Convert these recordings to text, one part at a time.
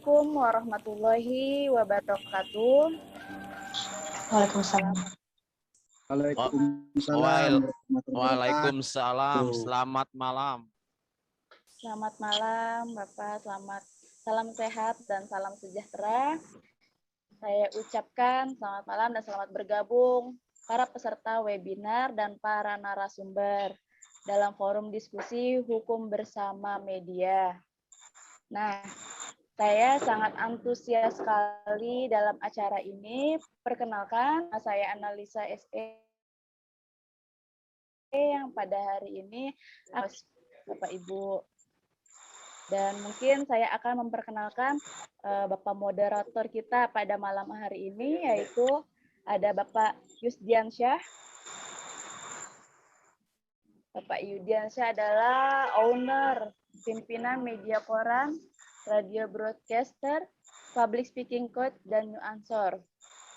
Assalamualaikum warahmatullahi wabarakatuh. Waalaikumsalam. Waalaikumsalam. Waalaikumsalam. Selamat malam. Selamat malam, Bapak. Salam sehat dan salam sejahtera. Saya ucapkan selamat malam dan selamat bergabung para peserta webinar dan para narasumber dalam forum diskusi hukum bersama media. Nah, saya sangat antusias sekali dalam acara ini. Perkenalkan, saya Analisa SE yang pada hari ini Bapak Ibu. Dan mungkin saya akan memperkenalkan Bapak moderator kita pada malam hari ini, yaitu ada Bapak Yusdiansyah. Bapak Yusdiansyah adalah owner, pimpinan media koran, radio broadcaster, public speaking coach, dan new answer.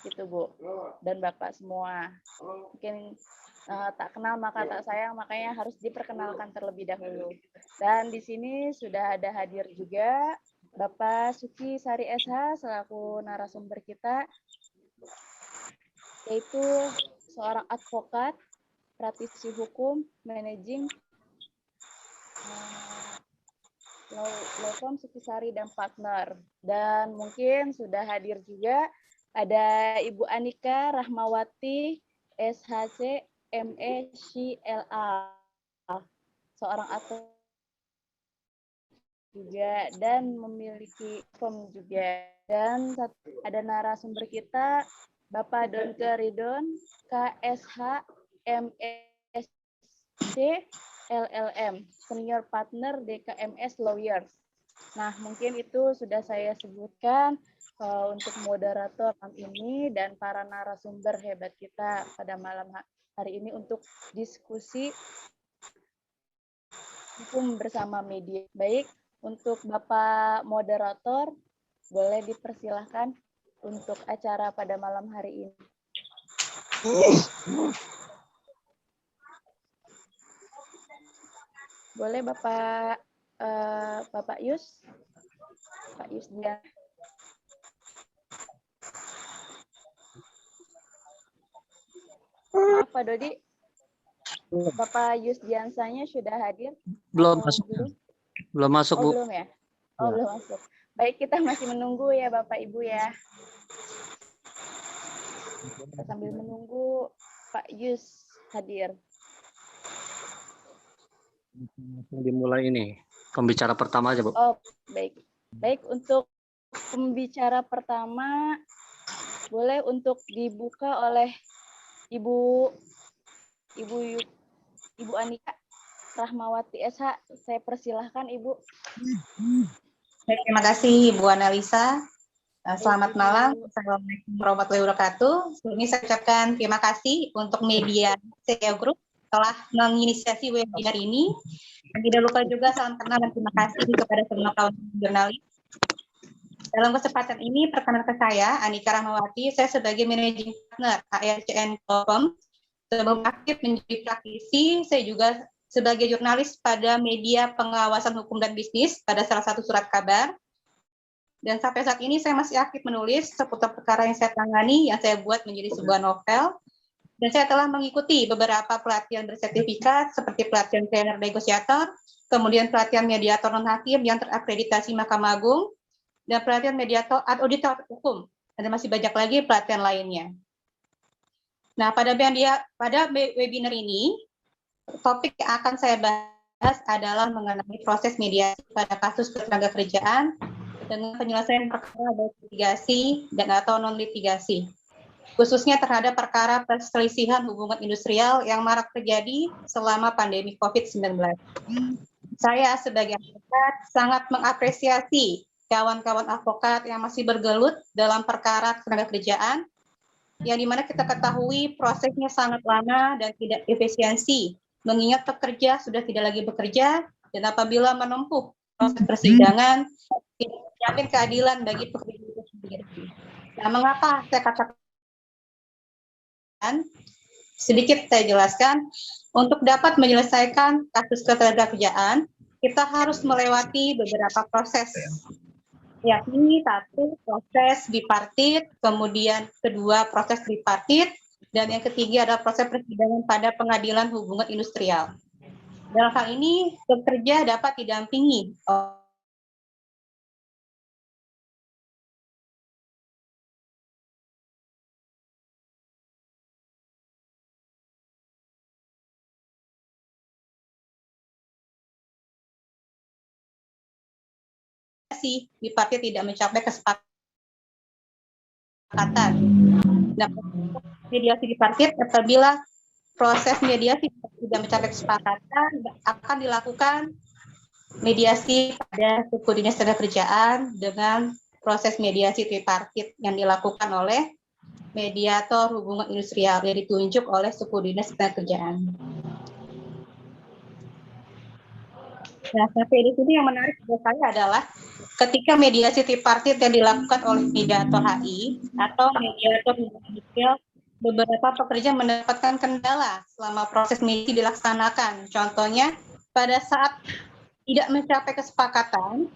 Gitu, Bu. Dan Bapak semua. Mungkin tak kenal maka tak sayang, makanya harus diperkenalkan terlebih dahulu. Dan di sini sudah ada hadir juga Bapak Suki Sari SH selaku narasumber kita, yaitu seorang advokat, praktisi hukum, managing law firm Suki Sari dan partner. Dan mungkin sudah hadir juga ada Ibu Anika Rahmawati SHC ME CLA, seorang advokat juga dan memiliki firm juga. Dan ada narasumber kita Bapak Donke Ridon KSH MSc LLM, Senior Partner DKMS Lawyers. Nah, mungkin itu sudah saya sebutkan untuk moderator malam ini dan para narasumber hebat kita pada malam hari ini untuk diskusi hukum bersama media. Baik, untuk Bapak moderator, boleh dipersilahkan untuk acara pada malam hari ini. Boleh Bapak Bapak Yus? Pak Yus dia. Maaf Pak Dodi. Bapak Yus Diansanya sudah hadir? Belum masuk. Belum masuk, Bu. Belum ya? Belum masuk. Baik, kita masih menunggu ya Bapak Ibu ya. Kita sambil menunggu Pak Yus hadir. Dimulai ini. Pembicara pertama aja, Bu. Oh, baik. Baik, untuk pembicara pertama boleh untuk dibuka oleh Ibu Anika Rahmawati SH. Saya persilahkan Ibu. Terima kasih Ibu Analisa. Selamat malam. Assalamualaikum warahmatullahi wabarakatuh. Sebelumnya saya ucapkan terima kasih untuk media CEO Group telah menginisiasi webinar ini. Dan tidak lupa juga salam kenal dan terima kasih kepada semua kawan jurnalis. Dalam kesempatan ini, perkenalkan saya, Anika Rahmawati, saya sebagai Managing Partner ARCN Firm. Sebelum aktif menjadi praktisi, saya juga sebagai jurnalis pada media pengawasan hukum dan bisnis pada salah satu surat kabar. Dan sampai saat ini saya masih aktif menulis seputar perkara yang saya tangani, yang saya buat menjadi sebuah novel. Dan saya telah mengikuti beberapa pelatihan bersertifikat seperti pelatihan trainer negosiator, kemudian pelatihan mediator non-hakim yang terakreditasi Mahkamah Agung, dan pelatihan mediator auditor hukum. Dan masih banyak lagi pelatihan lainnya. Nah, pada webinar ini, topik yang akan saya bahas adalah mengenai proses mediasi pada kasus ketenagakerjaan dengan penyelesaian perkara baik litigasi dan atau non-litigasi, khususnya terhadap perkara perselisihan hubungan industrial yang marak terjadi selama pandemi COVID-19. Saya sebagai advokat sangat mengapresiasi kawan-kawan advokat yang masih bergelut dalam perkara ketenagakerjaan, yang dimana kita ketahui prosesnya sangat lama dan tidak efisiensi, mengingat pekerja sudah tidak lagi bekerja, dan apabila menempuh proses persidangan, tidak menjamin keadilan bagi pekerja itu sendiri. Nah, mengapa saya katakan? Sedikit saya jelaskan, untuk dapat menyelesaikan kasus ketenagakerjaan, kita harus melewati beberapa proses. yakni satu proses bipartit, kemudian kedua proses tripartit, dan yang ketiga adalah proses persidangan pada pengadilan hubungan industrial. Dalam hal ini, pekerja dapat didampingi bipartit tidak mencapai kesepakatan. Nah, mediasi bipartit apabila proses mediasi tidak mencapai kesepakatan akan dilakukan mediasi pada suku dinas tenagakerjaan dengan proses mediasi tripartit yang dilakukan oleh mediator hubungan industrial yang ditunjuk oleh suku dinas tenagakerjaan. Nah, sampai di sini yang menarik buat saya adalah ketika mediasi tripartit yang dilakukan oleh mediator HI atau mediator hubungan industrial, beberapa pekerja mendapatkan kendala selama proses mediasi dilaksanakan. Contohnya, pada saat tidak mencapai kesepakatan,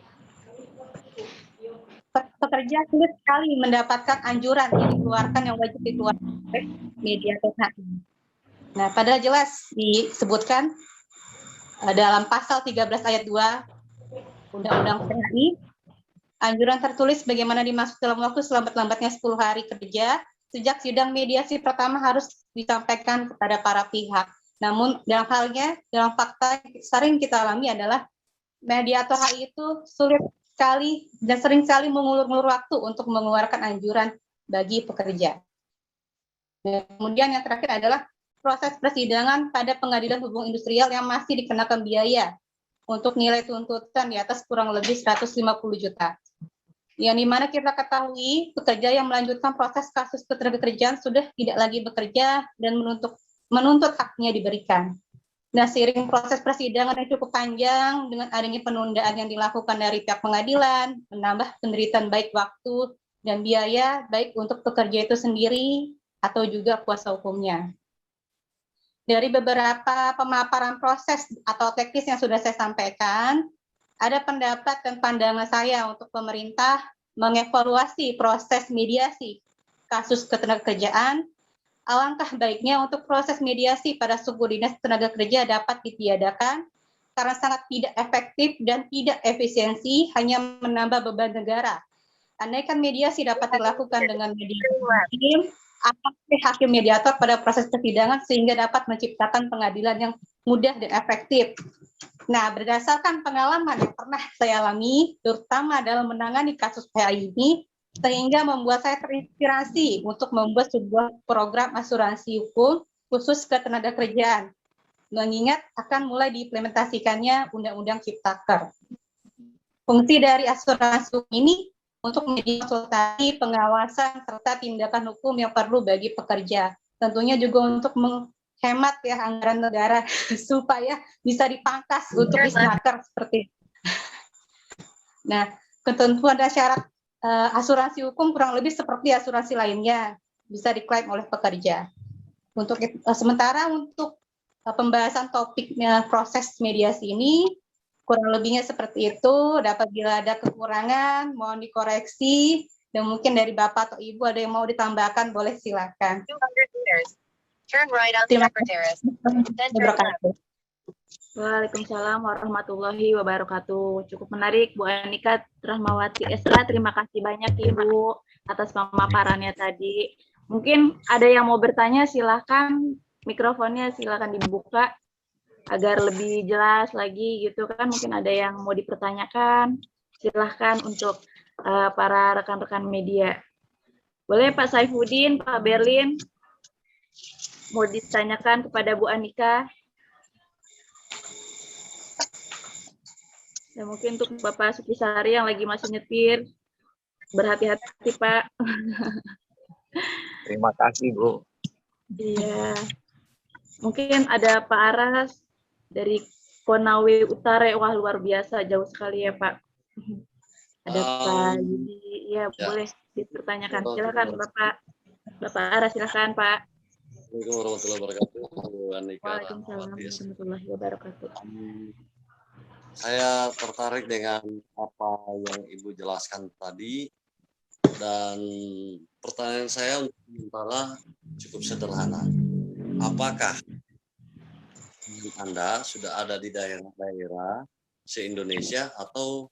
pekerja sulit sekali mendapatkan anjuran yang dikeluarkan yang wajib dikeluarkan oleh mediator HI. Nah, padahal jelas disebutkan dalam pasal 13 ayat 2 Undang-Undang PHI, anjuran tertulis bagaimana dimaksud dalam waktu selambat-lambatnya 10 hari kerja sejak sidang mediasi pertama harus disampaikan kepada para pihak. Namun dalam fakta sering kita alami adalah mediator HI itu sulit sekali dan sering sekali mengulur-ulur waktu untuk mengeluarkan anjuran bagi pekerja. Dan kemudian yang terakhir adalah proses persidangan pada pengadilan hubungan industrial yang masih dikenakan biaya untuk nilai tuntutan di atas kurang lebih 150 juta. Yang dimana kita ketahui pekerja yang melanjutkan proses kasus ketenagakerjaan sudah tidak lagi bekerja dan menuntut haknya diberikan. Nah, seiring proses persidangan yang cukup panjang dengan adanya penundaan yang dilakukan dari pihak pengadilan, menambah penderitaan baik waktu dan biaya baik untuk pekerja itu sendiri atau juga kuasa hukumnya. Dari beberapa pemaparan proses atau teknis yang sudah saya sampaikan, ada pendapat dan pandangan saya untuk pemerintah mengevaluasi proses mediasi kasus ketenagakerjaan. Alangkah baiknya untuk proses mediasi pada suku dinas tenaga kerja dapat ditiadakan karena sangat tidak efektif dan tidak efisiensi, hanya menambah beban negara. Andaikan mediasi dapat dilakukan dengan mediasi hakim, hakim mediator pada proses persidangan sehingga dapat menciptakan pengadilan yang mudah dan efektif. Nah, berdasarkan pengalaman yang pernah saya alami, terutama dalam menangani kasus PHI ini, sehingga membuat saya terinspirasi untuk membuat sebuah program asuransi hukum khusus ketenagakerjaan, mengingat akan mulai diimplementasikannya Undang-Undang Ciptaker. Fungsi dari asuransi hukum ini untuk menjadi konsultasi, pengawasan, serta tindakan hukum yang perlu bagi pekerja. Tentunya juga untuk menghemat ya anggaran negara supaya bisa dipangkas untuk disnaker seperti itu. Nah, ketentuan dan syarat asuransi hukum kurang lebih seperti asuransi lainnya, bisa diklaim oleh pekerja. Untuk sementara untuk pembahasan topiknya proses mediasi ini kurang lebihnya seperti itu. Apabila ada kekurangan mohon dikoreksi, dan mungkin dari Bapak atau Ibu ada yang mau ditambahkan boleh silakan. Terima kasih. Waalaikumsalam warahmatullahi wabarakatuh. Cukup menarik, Bu Anika Rahmawati SH. Terima kasih banyak Ibu atas pemaparannya tadi. Mungkin ada yang mau bertanya, silakan mikrofonnya silakan dibuka agar lebih jelas lagi gitu kan. Mungkin ada yang mau dipertanyakan, silahkan untuk para rekan-rekan media. Boleh Pak Saifuddin, Pak Berlin, mau ditanyakan kepada Bu Anika. Ya, mungkin untuk Bapak Sukisari yang lagi masih nyetir, berhati-hati Pak. Terima kasih Bu. Iya. Mungkin ada Pak Aras dari Konawe Utara. Wah, luar biasa, jauh sekali ya Pak. Ada Pak Yudi, ya, boleh dipertanyakan. Silakan Bapak. Bapak Aras, silakan Pak. Assalamualaikum warahmatullahi wabarakatuh. Waalaikumsalam warahmatullahi wabarakatuh. Saya tertarik dengan apa yang Ibu jelaskan tadi, dan pertanyaan saya untuk sementara cukup sederhana. Apakah Anda sudah ada di daerah-daerah se-Indonesia atau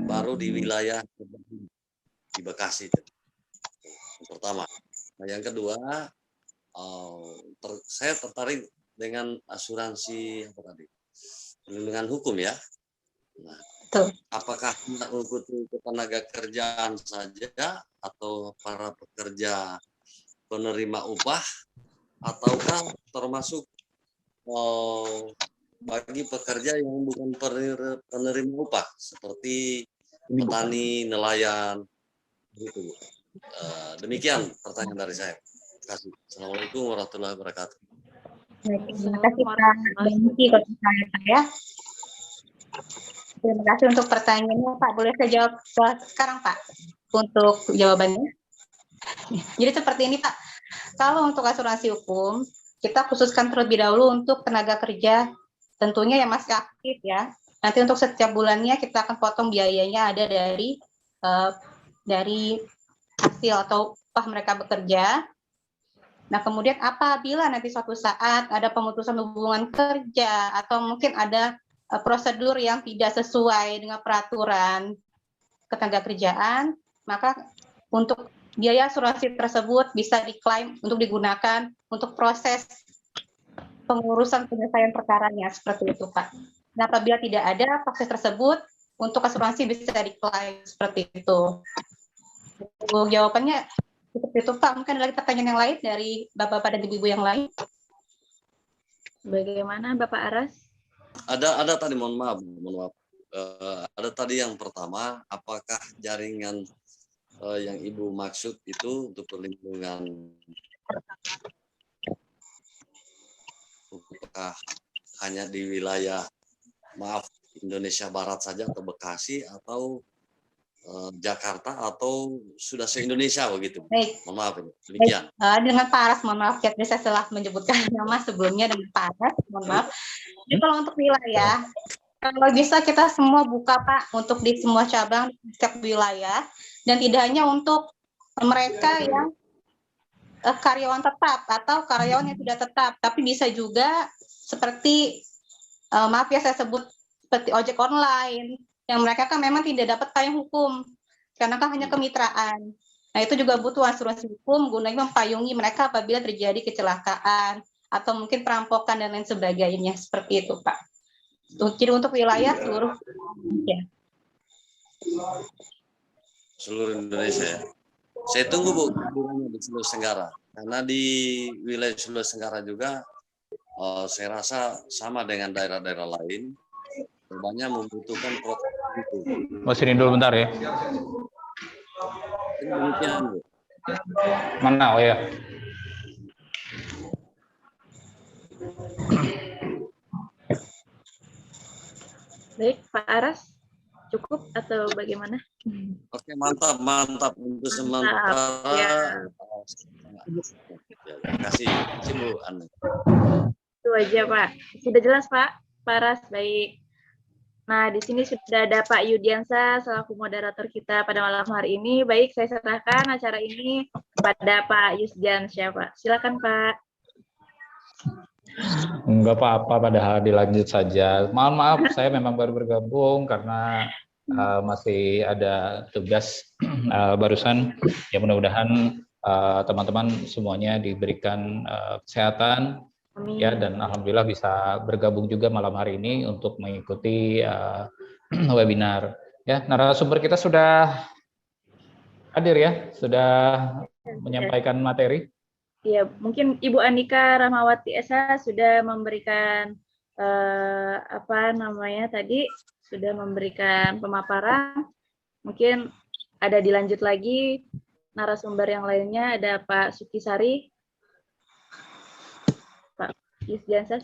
baru di wilayah di Bekasi? Yang pertama. Nah, yang kedua, saya tertarik dengan asuransi apa tadi? Perlindungan hukum ya. Nah, apakah untuk tenaga kerjaan saja atau para pekerja penerima upah, ataukah termasuk bagi pekerja yang bukan penerima upah seperti petani, nelayan, gitu. Demikian pertanyaan dari saya. Terima kasih. Assalamualaikum warahmatullahi wabarakatuh. Terima kasih Pak Bengki saya. Terima kasih untuk pertanyaannya Pak. Boleh saya jawab sekarang Pak untuk jawabannya? Jadi seperti ini Pak. Kalau untuk asuransi hukum, kita khususkan terlebih dahulu untuk tenaga kerja tentunya yang masih aktif ya. Nanti untuk setiap bulannya kita akan potong biayanya ada dari hasil atau upah mereka bekerja. Nah, kemudian apabila nanti suatu saat ada pemutusan hubungan kerja atau mungkin ada prosedur yang tidak sesuai dengan peraturan ketenagakerjaan, maka untuk biaya asuransi tersebut bisa diklaim untuk digunakan untuk proses pengurusan penyelesaian perkaranya, seperti itu Pak. Nah, apabila tidak ada proses tersebut, untuk asuransi bisa diklaim seperti itu. Jawabannya seperti itu Pak. Mungkin ada lagi pertanyaan yang lain dari Bapak-Bapak dan Ibu-Ibu yang lain. Bagaimana Bapak Aras? Ada tadi, mohon maaf. Ada tadi yang pertama, apakah jaringan yang Ibu maksud itu untuk perlindungan apakah hanya di wilayah Indonesia Barat saja atau Bekasi atau Jakarta atau sudah se-Indonesia begitu? Baik. Mohon maaf ini. Demikian. Dengan Pak Aras, mohon maaf, saya salah menyebutkan nama sebelumnya dengan Pak Aras, mohon maaf. Jadi kalau untuk wilayah, kalau bisa kita semua buka Pak untuk di semua cabang di setiap wilayah, dan tidak hanya untuk mereka yang karyawan tetap atau karyawan yang tidak tetap, tapi bisa juga seperti maaf ya saya sebut seperti ojek online yang mereka kan memang tidak dapat payung hukum karena kan hanya kemitraan. Nah, itu juga butuh asuransi hukum gunanya mempayungi mereka apabila terjadi kecelakaan atau mungkin perampokan dan lain sebagainya, seperti itu Pak. Jadi untuk wilayah seluruh Indonesia. Seluruh Indonesia ya. Saya tunggu Bu kehadirannya di Sulawesi Tenggara, karena di wilayah Sulawesi Tenggara juga saya rasa sama dengan daerah-daerah lain, banyak membutuhkan proses itu. Mas ini dulu bentar ya. Demikian Bu. Mana? Oh ya. Baik, Pak Aras, cukup atau bagaimana? Oke, mantap untuk sementara. Ya. Terima kasih Bu Anu. Itu aja Pak. Sudah jelas Pak Aras, baik. Nah, di sini sudah ada Pak Yudiansa selaku moderator kita pada malam hari ini. Baik, saya serahkan acara ini kepada Pak Yusdiansyah, Pak. Silakan Pak. Enggak apa-apa, padahal dilanjut saja. Mohon maaf, saya memang baru bergabung karena masih ada tugas barusan. Ya mudah-mudahan teman-teman semuanya diberikan kesehatan. Amin. Ya, dan alhamdulillah bisa bergabung juga malam hari ini untuk mengikuti webinar. Ya, narasumber kita sudah hadir ya, sudah menyampaikan materi. Ya, mungkin Ibu Andika Rahmawati SH sudah memberikan sudah memberikan pemaparan. Mungkin ada dilanjut lagi narasumber yang lainnya, ada Pak Sukisari. Pak Yusdiansyah.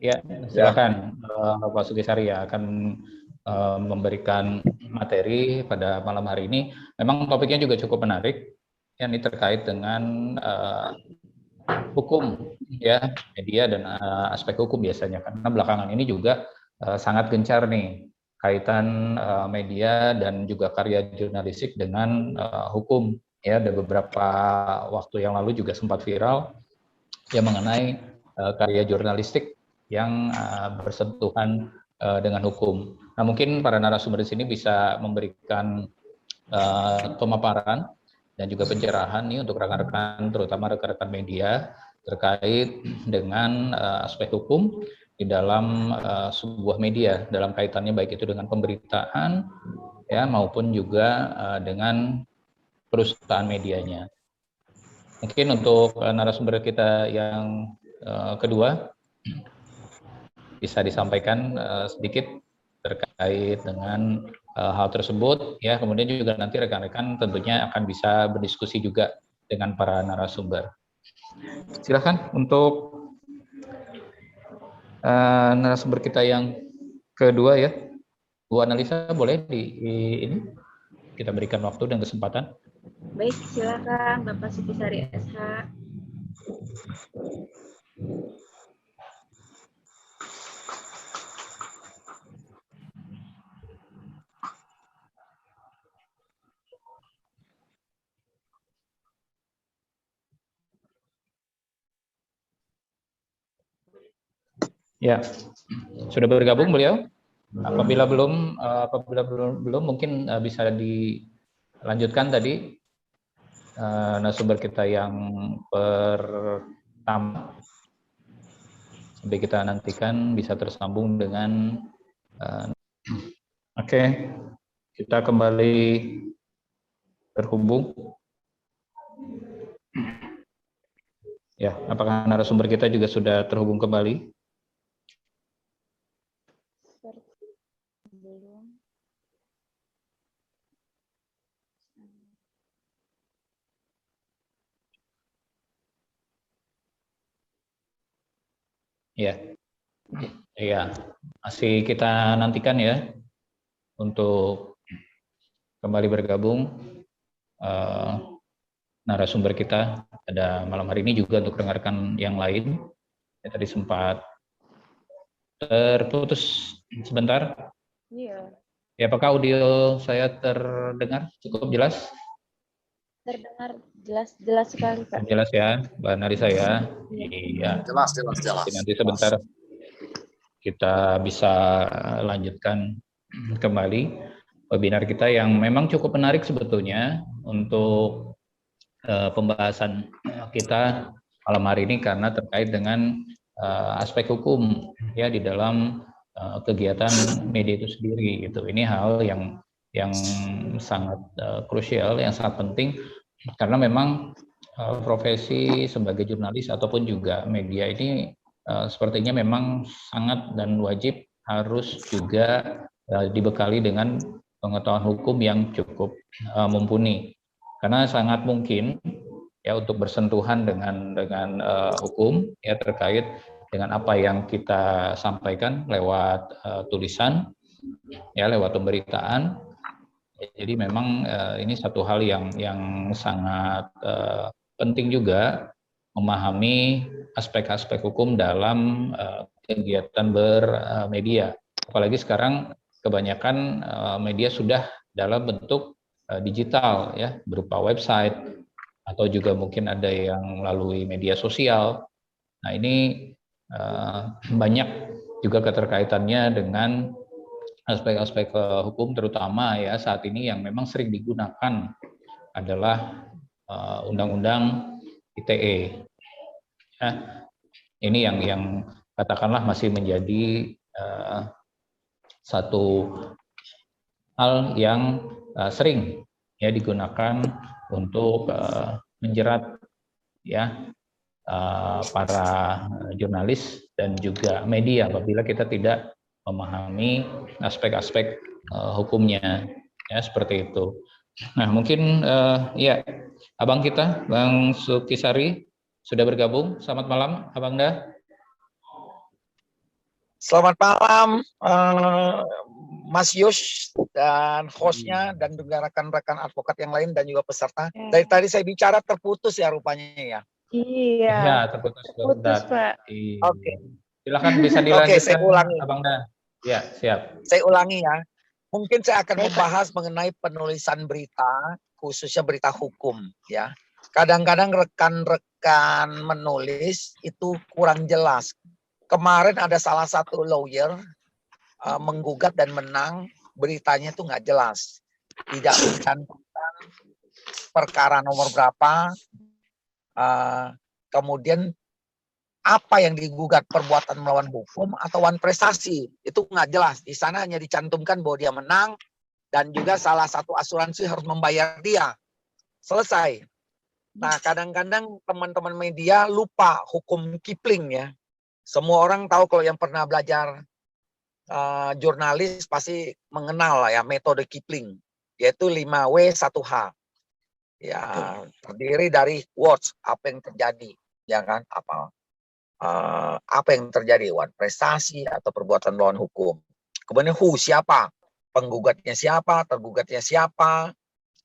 Ya, silakan Pak Sukisari ya akan memberikan materi pada malam hari ini. Memang topiknya juga cukup menarik. Ini terkait dengan hukum, ya, media dan aspek hukum biasanya, karena belakangan ini juga sangat gencar nih kaitan media dan juga karya jurnalistik dengan hukum, ya. Ada beberapa waktu yang lalu juga sempat viral yang mengenai karya jurnalistik yang bersentuhan dengan hukum. Nah, mungkin para narasumber di sini bisa memberikan pemaparan dan juga pencerahan nih untuk rekan-rekan, terutama rekan-rekan media terkait dengan aspek hukum di dalam sebuah media dalam kaitannya baik itu dengan pemberitaan ya maupun juga dengan perusahaan medianya. Mungkin untuk narasumber kita yang kedua bisa disampaikan sedikit terkait dengan hal tersebut, ya. Kemudian juga nanti rekan-rekan tentunya akan bisa berdiskusi juga dengan para narasumber. Silakan untuk narasumber kita yang kedua, ya, Bu Analisa, boleh ini kita berikan waktu dan kesempatan. Baik, silakan Bapak Sukisari SH. Ya, sudah bergabung beliau? Apabila belum mungkin bisa dilanjutkan tadi narasumber kita yang pertama sampai kita nantikan bisa tersambung dengan oke, kita kembali terhubung. Ya, apakah narasumber kita juga sudah terhubung kembali? Ya, iya, masih kita nantikan ya untuk kembali bergabung narasumber kita pada malam hari ini juga untuk rekan-rekan yang lain. Ya, tadi sempat terputus sebentar. Iya. Ya, apakah audio saya terdengar cukup jelas? Terdengar jelas sekali, Pak. Jelas ya, Mbak Narisa ya. Iya. Jelas. Nanti sebentar kita bisa lanjutkan kembali webinar kita yang memang cukup menarik sebetulnya untuk pembahasan kita malam hari ini karena terkait dengan aspek hukum ya di dalam kegiatan media itu sendiri gitu. Ini hal yang sangat krusial, yang sangat penting karena memang profesi sebagai jurnalis ataupun juga media ini sepertinya memang sangat dan wajib harus juga dibekali dengan pengetahuan hukum yang cukup mumpuni, karena sangat mungkin ya untuk bersentuhan dengan hukum ya terkait dengan apa yang kita sampaikan lewat tulisan ya lewat pemberitaan. Jadi memang ini satu hal yang sangat penting juga memahami aspek-aspek hukum dalam kegiatan bermedia. Apalagi sekarang kebanyakan media sudah dalam bentuk digital ya, berupa website atau juga mungkin ada yang melalui media sosial. Nah, ini banyak juga keterkaitannya dengan aspek-aspek hukum, terutama ya saat ini yang memang sering digunakan adalah undang-undang ITE. Ya, ini yang katakanlah masih menjadi satu hal yang sering ya digunakan untuk menjerat ya para jurnalis dan juga media apabila kita tidak memahami aspek-aspek hukumnya ya seperti itu. Nah, mungkin ya abang kita Bang Sukisari sudah bergabung. Selamat malam Abang Da. Selamat malam Mas Yus dan hostnya dan juga rekan-rekan advokat yang lain dan juga peserta. Dari tadi saya bicara terputus ya rupanya ya. Iya, Iya, terputus putus, sebentar. Pak. Iya. Oke. Silakan bisa Oke, saya dilanjutkan, ulangi. Abang Dah. Ya, siap. Saya ulangi ya. Mungkin saya akan Baik, Pak. membahas mengenai penulisan berita, khususnya berita hukum ya. Kadang-kadang rekan-rekan menulis itu kurang jelas. Kemarin ada salah satu lawyer menggugat dan menang, beritanya itu nggak jelas. Tidak mencantumkan perkara nomor berapa, kemudian apa yang digugat, perbuatan melawan hukum atau wan prestasi, itu nggak jelas. Di sana hanya dicantumkan bahwa dia menang dan juga salah satu asuransi harus membayar dia. Selesai. Nah, kadang-kadang teman-teman media lupa hukum Kipling ya. Semua orang tahu kalau yang pernah belajar jurnalis pasti mengenal lah ya metode Kipling, yaitu 5W 1H. Ya, terdiri dari words, apa yang terjadi, ya kan? Apa yang terjadi, wan prestasi atau perbuatan melawan hukum. Kemudian who, siapa, penggugatnya siapa, tergugatnya siapa,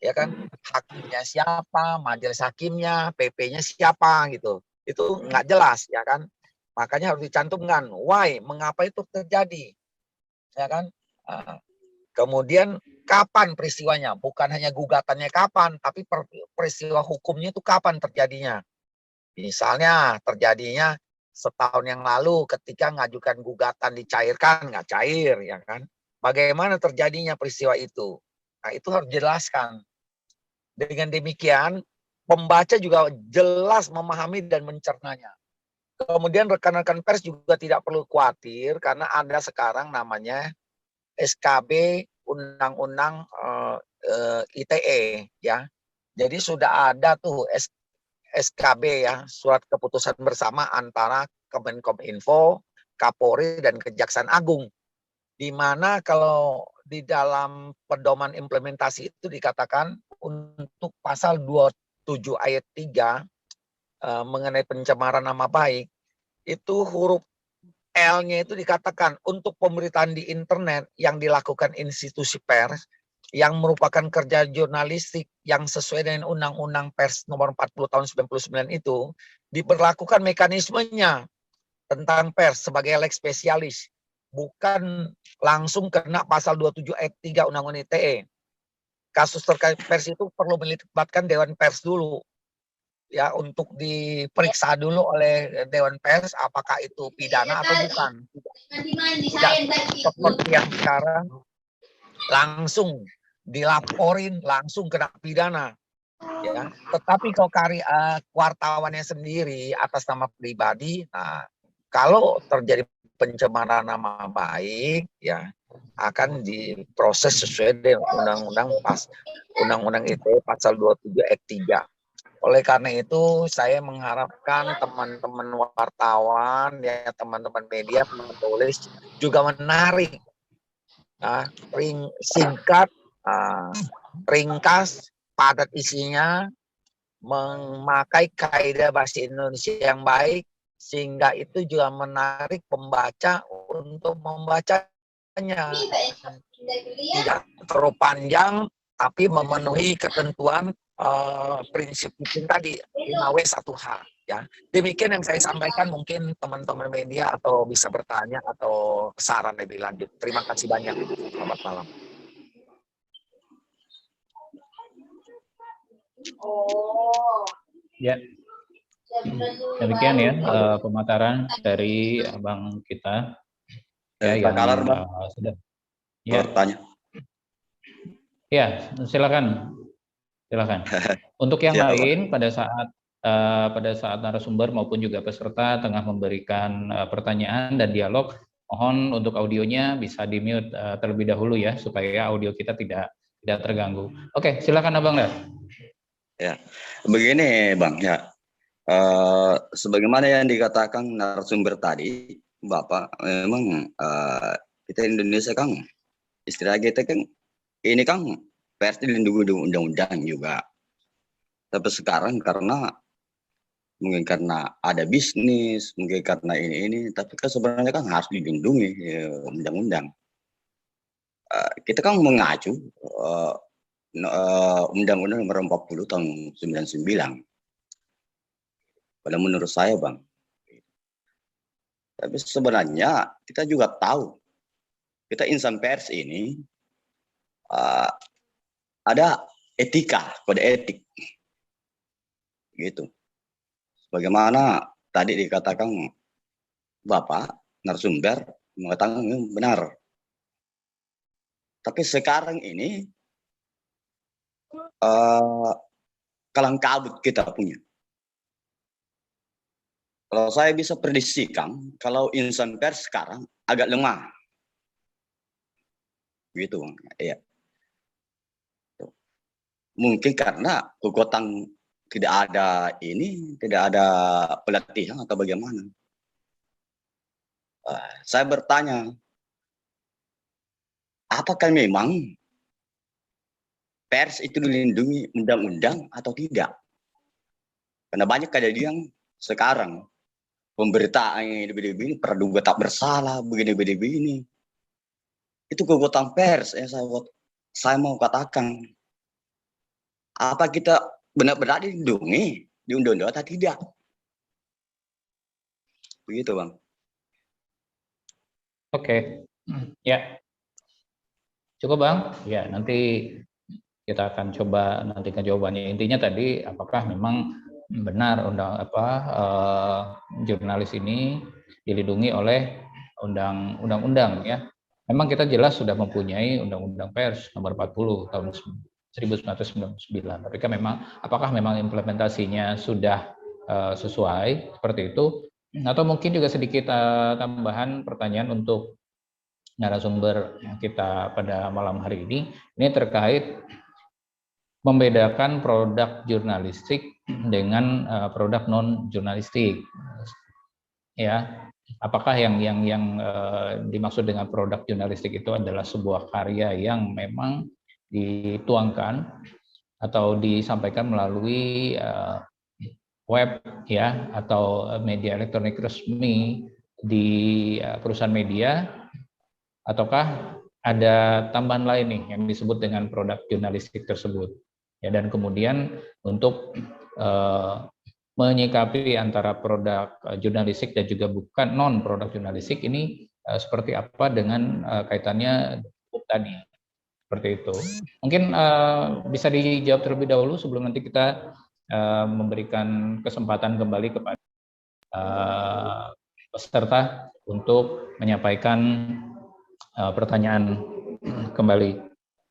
ya kan, hakimnya siapa, majelis hakimnya, PP-nya siapa gitu. Itu nggak jelas, ya kan. Makanya harus dicantumkan why, mengapa itu terjadi, ya kan. Kemudian kapan peristiwanya, bukan hanya gugatannya kapan, tapi peristiwa hukumnya itu kapan terjadinya. Misalnya terjadinya setahun yang lalu ketika ngajukan gugatan dicairkan, nggak cair, ya kan. Bagaimana terjadinya peristiwa itu? Nah, itu harus dijelaskan. Dengan demikian, pembaca juga jelas memahami dan mencernanya. Kemudian rekan-rekan pers juga tidak perlu khawatir karena ada sekarang namanya SKB Undang-Undang ITE, ya. Jadi sudah ada tuh SKB ya, surat keputusan bersama antara Kemenkominfo, Kapolri, dan Kejaksaan Agung. Di mana kalau di dalam pedoman implementasi itu dikatakan untuk pasal 27 ayat 3 mengenai pencemaran nama baik, itu huruf L-nya itu dikatakan untuk pemberitaan di internet yang dilakukan institusi pers yang merupakan kerja jurnalistik yang sesuai dengan Undang-Undang Pers nomor 40 tahun 99 itu, diberlakukan mekanismenya tentang pers sebagai lex spesialis, bukan langsung kena pasal 27 ayat 3 Undang-Undang ITE. Kasus terkait pers itu perlu melibatkan Dewan Pers dulu, ya, untuk diperiksa dulu oleh Dewan Pers apakah itu pidana atau bukan. Tidak seperti yang sekarang langsung dilaporin, langsung kena pidana, ya. Tetapi kalau wartawannya sendiri atas nama pribadi, nah, kalau terjadi pencemaran nama baik, ya, akan diproses sesuai dengan Undang-Undang ITE pasal 27 ayat 3. Oleh karena itu, saya mengharapkan teman-teman wartawan, ya, teman-teman media, penulis juga menarik, singkat, ringkas, padat isinya, memakai kaidah bahasa Indonesia yang baik, sehingga itu juga menarik pembaca untuk membacanya. Tidak terlalu panjang, tapi memenuhi ketentuan prinsip hukum tadi 5W 1H, ya. Demikian yang saya sampaikan, mungkin teman-teman media atau bisa bertanya atau saran lebih lanjut. Terima kasih banyak. Selamat malam. Ya. Demikian ya pemaparan dari abang kita ya yang sudah ya. Bertanya. Ya, silakan. Silakan. Untuk yang lain pada saat narasumber maupun juga peserta tengah memberikan pertanyaan dan dialog, mohon untuk audionya bisa di-mute terlebih dahulu ya supaya audio kita tidak terganggu. Oke, silakan Abang Dah. Ya, begini Bang ya. Sebagaimana yang dikatakan narasumber tadi, Bapak, memang kita Indonesia kan istilah kita kan ini kan pers dilindungi undang-undang juga. Tapi sekarang mungkin karena ada bisnis, mungkin karena ini, tapi kan sebenarnya kan harus dilindungi undang-undang. Kita kan mengacu Undang-Undang nomor 40 tahun 99. Kalau menurut saya, Bang. Tapi sebenarnya kita juga tahu, kita insan pers ini ada etika, kode etik, gitu. Bagaimana tadi dikatakan Bapak narasumber mengatakan ini benar. Tapi sekarang ini kalang kabut kita punya. Kalau saya bisa prediksikan, kalau insan pers sekarang agak lemah. Gitu, Bang. Iya. Mungkin karena kekuatan tidak ada pelatihan atau bagaimana. Saya bertanya, apakah memang pers itu dilindungi undang-undang atau tidak? Karena banyak kejadian sekarang pemberitaan yang begini, praduga tak bersalah, begini. Itu kekuatan pers yang saya mau katakan. Apa kita benar-benar dilindungi di undang-undang atau tidak? Begitu, Bang. Oke, ya. Cukup, Bang. Ya, nanti kita akan coba nantikan jawabannya. Intinya tadi, apakah memang benar jurnalis ini dilindungi oleh undang-undang ya? Memang kita jelas sudah mempunyai Undang-Undang Pers nomor 40 tahun 1999. Tapi kan memang apakah memang implementasinya sudah sesuai seperti itu? Atau mungkin juga sedikit tambahan pertanyaan untuk narasumber kita pada malam hari ini terkait membedakan produk jurnalistik dengan produk non jurnalistik. Ya, apakah yang dimaksud dengan produk jurnalistik itu adalah sebuah karya yang memang dituangkan atau disampaikan melalui web ya atau media elektronik resmi di perusahaan media, ataukah ada tambahan lain nih yang disebut dengan produk jurnalistik tersebut ya, dan kemudian untuk menyikapi antara produk jurnalistik dan juga bukan non produk jurnalistik ini seperti apa dengan kaitannya tadi. Seperti itu. Mungkin bisa dijawab terlebih dahulu sebelum nanti kita memberikan kesempatan kembali kepada peserta untuk menyampaikan pertanyaan kembali.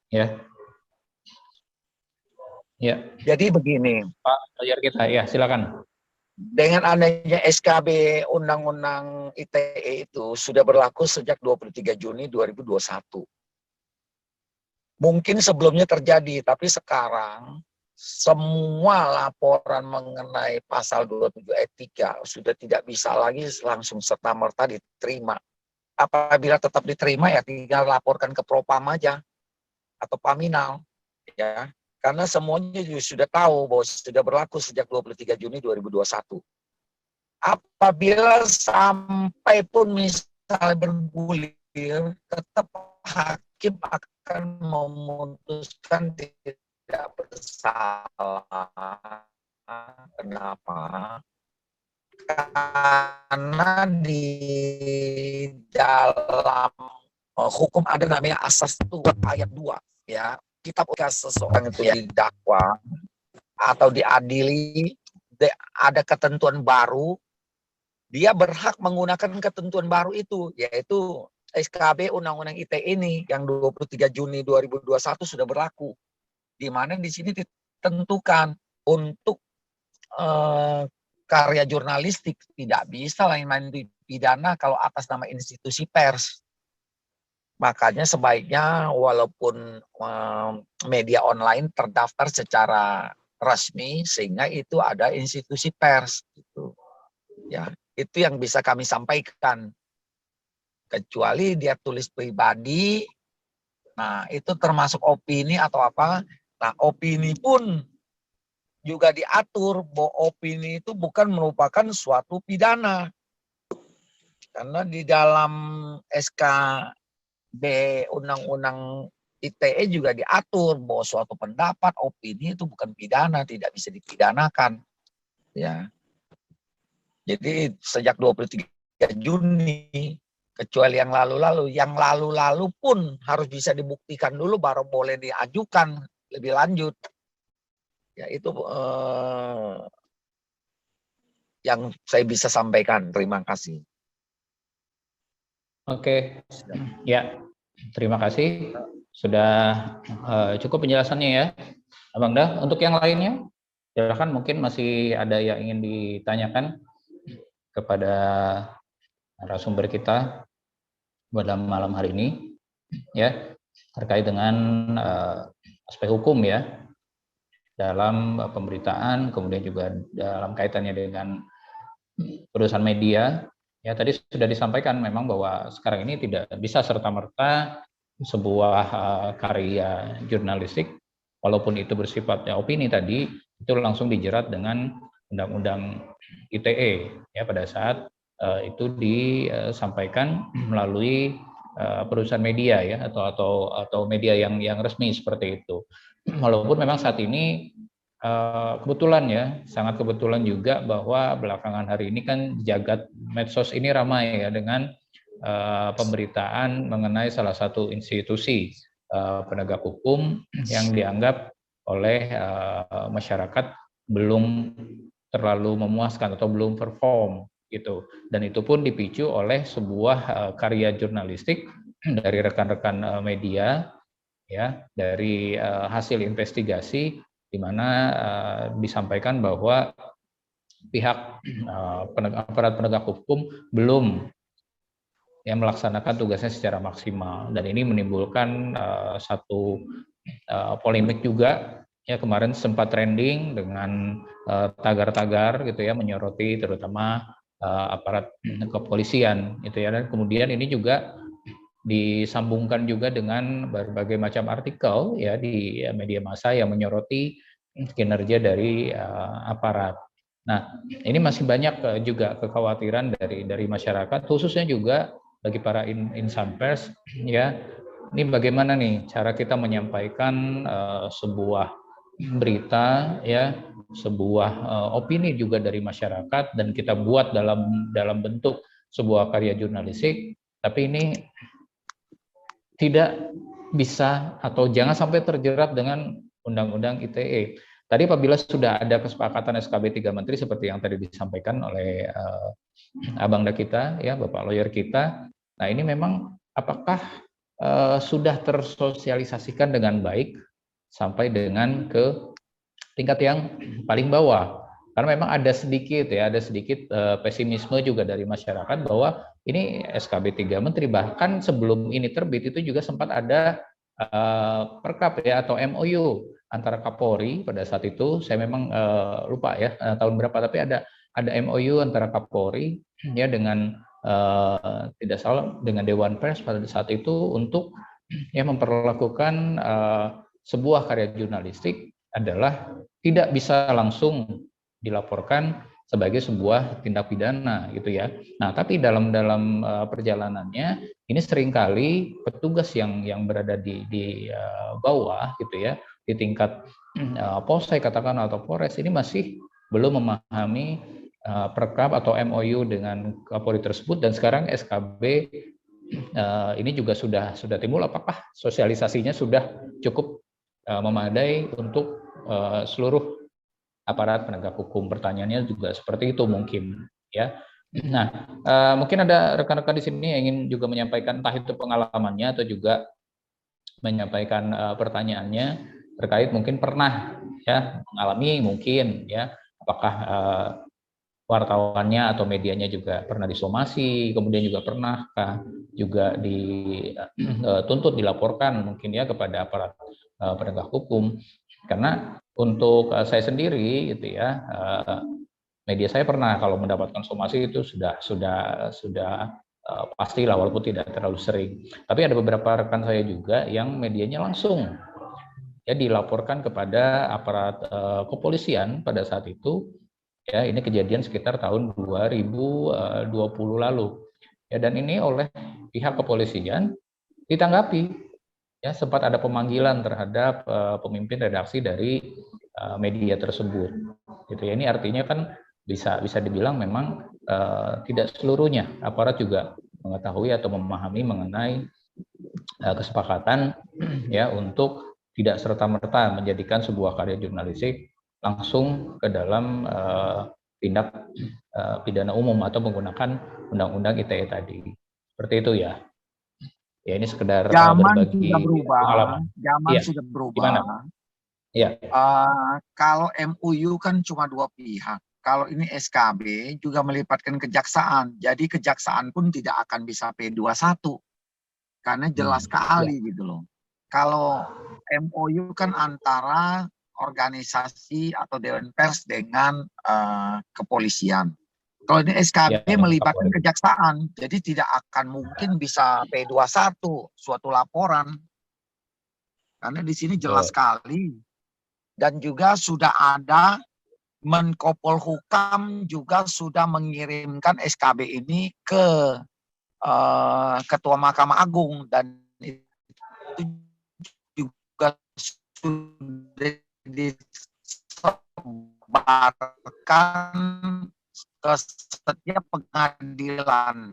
Ya. Ya. Jadi begini. Pak Fajar kita, ya silakan. Dengan adanya SKB Undang-Undang ITE itu sudah berlaku sejak 23 Juni 2021. Mungkin sebelumnya terjadi, tapi sekarang semua laporan mengenai pasal 27 ayat 3 sudah tidak bisa lagi langsung serta-merta diterima. Apabila tetap diterima ya tinggal laporkan ke Propam aja atau Paminal ya. Karena semuanya juga sudah tahu bahwa sudah berlaku sejak 23 Juni 2021. Apabila sampai pun misalnya bergulir, tetap hakim akan memutuskan tidak bersalah. Kenapa? Karena di dalam hukum ada namanya asas 2 ayat 2 ya. Kitab seseorang itu yang didakwa atau diadili ada ketentuan baru, dia berhak menggunakan ketentuan baru itu, yaitu SKB Undang-Undang ITE ini yang 23 Juni 2021 sudah berlaku. Di mana di sini ditentukan untuk karya jurnalistik tidak bisa lain-lain dipidana kalau atas nama institusi pers. Makanya sebaiknya walaupun media online terdaftar secara resmi sehingga itu ada institusi pers gitu. Ya, itu yang bisa kami sampaikan. Kecuali dia tulis pribadi, nah itu termasuk opini atau apa. Nah, opini pun juga diatur bahwa opini itu bukan merupakan suatu pidana. Karena di dalam SKB Undang-Undang ITE juga diatur bahwa suatu pendapat, opini itu bukan pidana, tidak bisa dipidanakan. Ya. Jadi sejak 23 Juni, kecuali yang lalu-lalu pun harus bisa dibuktikan dulu baru boleh diajukan lebih lanjut. Ya itu yang saya bisa sampaikan. Terima kasih. Oke, ya terima kasih. Sudah cukup penjelasannya ya, Abang Dah. Untuk yang lainnya, silakan, mungkin masih ada yang ingin ditanyakan kepada narasumber kita pada malam hari ini, ya, terkait dengan aspek hukum ya dalam pemberitaan, kemudian juga dalam kaitannya dengan perusahaan media. Ya, tadi sudah disampaikan memang bahwa sekarang ini tidak bisa serta-merta sebuah karya jurnalistik, walaupun itu bersifatnya opini tadi, itu langsung dijerat dengan Undang-Undang ITE ya pada saat itu disampaikan melalui perusahaan media ya atau media yang resmi seperti itu. Walaupun memang saat ini kebetulan ya, sangat kebetulan juga bahwa belakangan hari ini kan jagat medsos ini ramai ya dengan pemberitaan mengenai salah satu institusi penegak hukum yang dianggap oleh masyarakat belum terlalu memuaskan atau belum perform gitu, dan itu pun dipicu oleh sebuah karya jurnalistik dari rekan-rekan media ya, dari hasil investigasi di mana disampaikan bahwa pihak aparat penegak hukum belum yang melaksanakan tugasnya secara maksimal, dan ini menimbulkan satu polemik juga ya. Kemarin sempat trending dengan tagar-tagar gitu ya, menyoroti terutama aparat kepolisian gitu ya, dan kemudian ini juga disambungkan juga dengan berbagai macam artikel ya di media massa yang menyoroti kinerja dari aparat. Nah, ini masih banyak juga kekhawatiran dari masyarakat, khususnya juga bagi para insan pers ya. Ini bagaimana nih cara kita menyampaikan sebuah berita ya, sebuah opini juga dari masyarakat, dan kita buat dalam bentuk sebuah karya jurnalistik, tapi ini tidak bisa atau jangan sampai terjerat dengan Undang-Undang ITE. Tadi apabila sudah ada kesepakatan SKB 3 Menteri seperti yang tadi disampaikan oleh Abang kita ya, Bapak lawyer kita. Nah, ini memang apakah sudah tersosialisasikan dengan baik sampai dengan ke tingkat yang paling bawah? Karena memang ada sedikit pesimisme juga dari masyarakat bahwa ini SKB 3 Menteri, bahkan sebelum ini terbit itu juga sempat ada perkap ya atau MOU antara Kapolri pada saat itu. Saya memang lupa ya tahun berapa, tapi ada MOU antara Kapolri ya dengan tidak salah dengan Dewan Pers pada saat itu untuk ya memperlakukan sebuah karya jurnalistik adalah tidak bisa langsung dilaporkan sebagai sebuah tindak pidana gitu ya. Nah, tapi dalam perjalanannya ini seringkali petugas yang berada di bawah gitu ya, di tingkat Polsek katakan atau Polres, ini masih belum memahami perkap atau MOU dengan Kapolri tersebut, dan sekarang SKB ini juga sudah timbul. Apakah sosialisasinya sudah cukup memadai untuk seluruh aparat penegak hukum? Pertanyaannya juga seperti itu mungkin ya. Nah, mungkin ada rekan-rekan di sini yang ingin juga menyampaikan entah itu pengalamannya atau juga menyampaikan pertanyaannya terkait mungkin pernah ya mengalami mungkin ya, apakah wartawannya atau medianya juga pernah disomasi, kemudian juga pernahkah juga dituntut dilaporkan mungkin ya kepada aparat penegak hukum. Karena untuk saya sendiri gitu ya, media saya pernah kalau mendapatkan somasi itu sudah pastilah, walaupun tidak terlalu sering. Tapi ada beberapa rekan saya juga yang medianya langsung ya dilaporkan kepada aparat kepolisian pada saat itu. Ya, ini kejadian sekitar tahun 2020 lalu. Ya, dan ini oleh pihak kepolisian ditanggapi. Ya, sempat ada pemanggilan terhadap pemimpin redaksi dari media tersebut. Gitu ya. Ini artinya kan bisa dibilang memang tidak seluruhnya aparat juga mengetahui atau memahami mengenai kesepakatan ya untuk tidak serta-merta menjadikan sebuah karya jurnalistik langsung ke dalam tindak pidana umum atau menggunakan undang-undang ITE tadi. Seperti itu ya. Ya ini sekedar berbagi pengalaman. Zaman Ya, sudah berubah. gimana? Ya. Kalau MUU kan cuma 2 pihak. Kalau ini SKB juga melibatkan kejaksaan. Jadi kejaksaan pun tidak akan bisa P21. Karena jelas sekali gitu loh. Kalau MOU kan antara organisasi atau Dewan Pers dengan kepolisian. Kalau ini SKB melibatkan kejaksaan, jadi tidak akan mungkin bisa P21 suatu laporan. Karena di sini jelas sekali. Dan juga sudah ada Menko Polhukam juga sudah mengirimkan SKB ini ke Ketua Mahkamah Agung, dan itu juga sudah disebarkan ke setiap pengadilan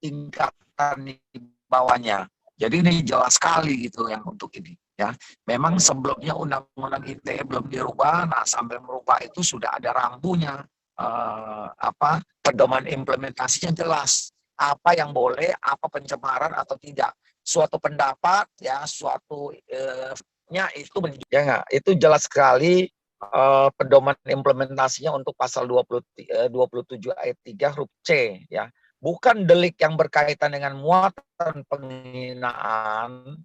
tingkatan di bawahnya. Jadi ini jelas sekali gitu yang untuk ini ya. Memang sebelumnya undang-undang ITE belum dirubah, nah sambil merubah itu sudah ada rambunya, pedoman implementasinya jelas. Apa yang boleh, apa pencemaran atau tidak. Suatu pendapat ya, itu ya enggak, itu jelas sekali pedoman implementasinya untuk pasal 27 ayat 3 huruf C ya. Bukan delik yang berkaitan dengan muatan penghinaan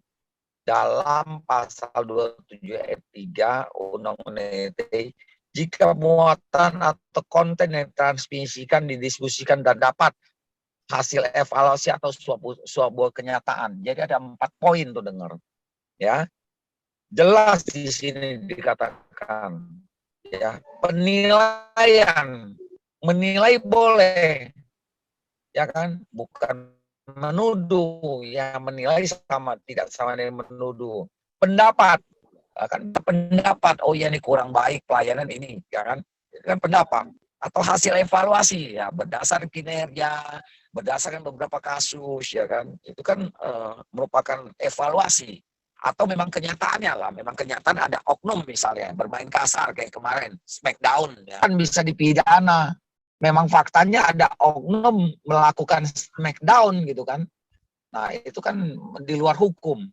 dalam pasal 27 ayat 3 Undang-Undang ITE jika muatan atau konten yang transmisikan, didiskusikan dan dapat hasil evaluasi atau sebuah kenyataan. Jadi ada 4 poin tuh dengar. Ya. Jelas di sini dikatakan ya, penilaian, menilai boleh. Ya kan, bukan menuduh, ya menilai tidak sama dengan menuduh. Pendapat, kan pendapat, oh ya ini kurang baik pelayanan ini, ya kan, itu kan pendapat. Atau hasil evaluasi, ya berdasarkan kinerja, berdasarkan beberapa kasus, ya kan, itu kan merupakan evaluasi. Atau memang kenyataannya lah, memang kenyataan ada oknum misalnya, bermain kasar kayak kemarin, smackdown, ya kan bisa dipidana. Memang faktanya ada oknum melakukan smackdown gitu kan. Nah itu kan di luar hukum.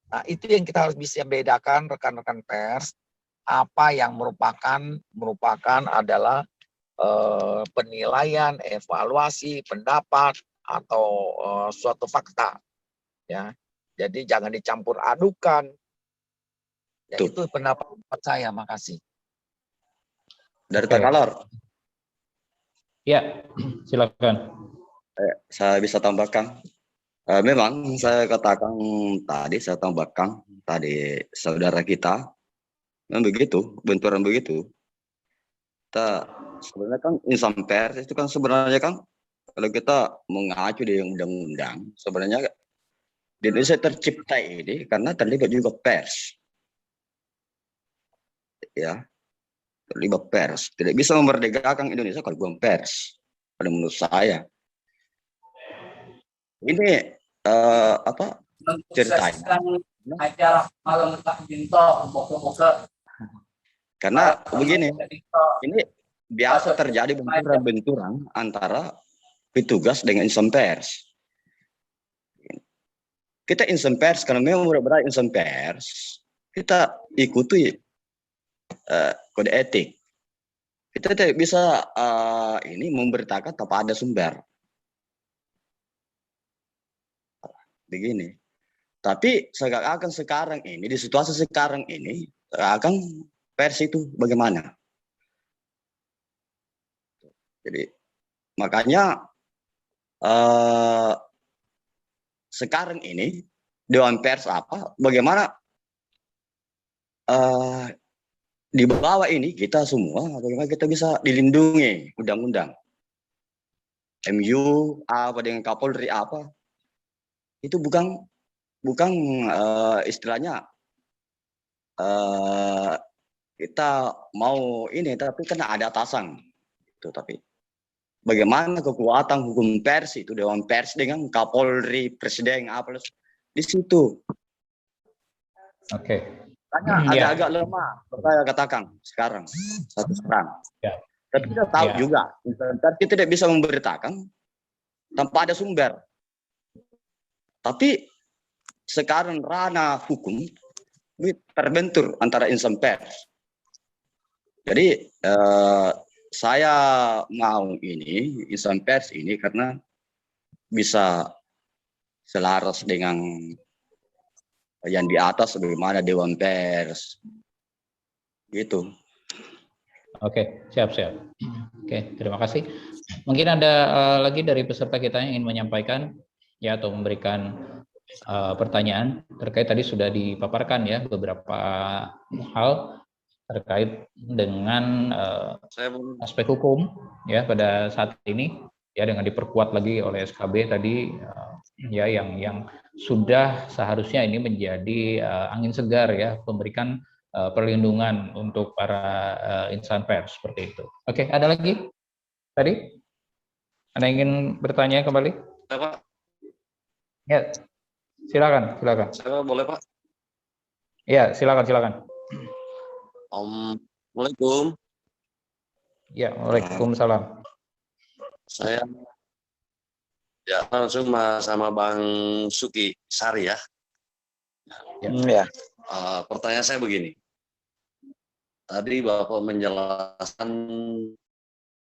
Nah itu yang kita harus bisa bedakan rekan-rekan pers. Apa yang merupakan adalah penilaian, evaluasi, pendapat, atau suatu fakta. Ya, jadi jangan dicampur adukan. Ya, itu pendapat saya, makasih. Dari Takalor. Ya, silakan. Saya bisa tambahkan. Memang saya katakan tadi, saya tambahkan tadi saudara kita, memang begitu, benturan begitu. Kita sebenarnya kan insan pers itu kan sebenarnya kan kalau kita mengacu di undang-undang, sebenarnya di Indonesia tercipta ini karena terlibat juga pers. Ya. Terlibat pers, tidak bisa memerdekakan Indonesia kalau bukan pers. Pada menurut saya, ini ceritanya? Karena begini, ini biasa terjadi benturan antara petugas dengan insan pers. Kita insan pers, karena memang benar-benar insan pers, kita ikuti kode etik. Kita tidak bisa ini memberitakan tanpa ada sumber. Begini. Tapi akan sekarang ini, di situasi sekarang ini, akan pers itu bagaimana? Jadi makanya sekarang ini Dewan Pers bagaimana di bawah ini kita semua bagaimana kita bisa dilindungi undang-undang MU dengan Kapolri itu bukan istilahnya kita mau ini tapi kan ada atasan itu. Tapi bagaimana kekuatan hukum pers itu, Dewan Pers dengan Kapolri, Presiden apa di situ. Oke. Hanya Ya. agak-agak lemah, saya katakan sekarang, satu sekarang. Ya. Tapi kita tahu Ya. juga, kita tidak bisa memberitakan tanpa ada sumber. Tapi sekarang ranah hukum terbentur antara insan pers. Jadi saya mau ini insan pers ini karena bisa selaras dengan yang di atas bagaimana Dewan Pers gitu. Oke, siap. Oke, terima kasih. Mungkin ada lagi dari peserta kita yang ingin menyampaikan ya atau memberikan pertanyaan terkait tadi sudah dipaparkan ya beberapa hal terkait dengan aspek hukum ya pada saat ini ya dengan diperkuat lagi oleh SKB tadi ya yang sudah seharusnya ini menjadi angin segar ya memberikan perlindungan untuk para insan pers seperti itu. Oke, ada lagi tadi? Ada yang ingin bertanya kembali? Ya, Pak. Ya, silakan. Saya boleh, Pak? Ya, silakan. Assalamualaikum. Ya, waalaikumsalam. Saya ya langsung sama Bang Suki Sari ya. Ya. Pertanyaan saya begini. Tadi Bapak menjelaskan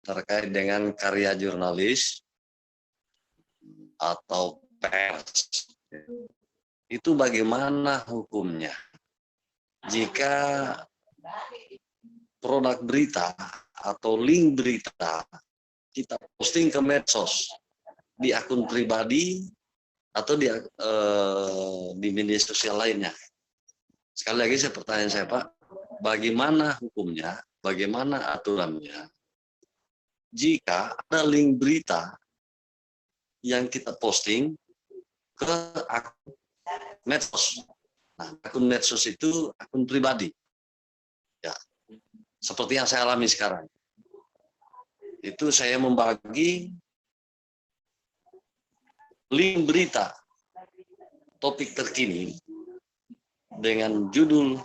terkait dengan karya jurnalis atau pers. Itu bagaimana hukumnya? Jika produk berita atau link berita kita posting ke medsos di akun pribadi atau di media sosial lainnya. Sekali lagi pertanyaan saya Pak, bagaimana hukumnya, bagaimana aturannya jika ada link berita yang kita posting ke akun medsos. Nah, akun medsos itu akun pribadi. Ya, seperti yang saya alami sekarang. Itu saya membagi link berita topik terkini dengan judul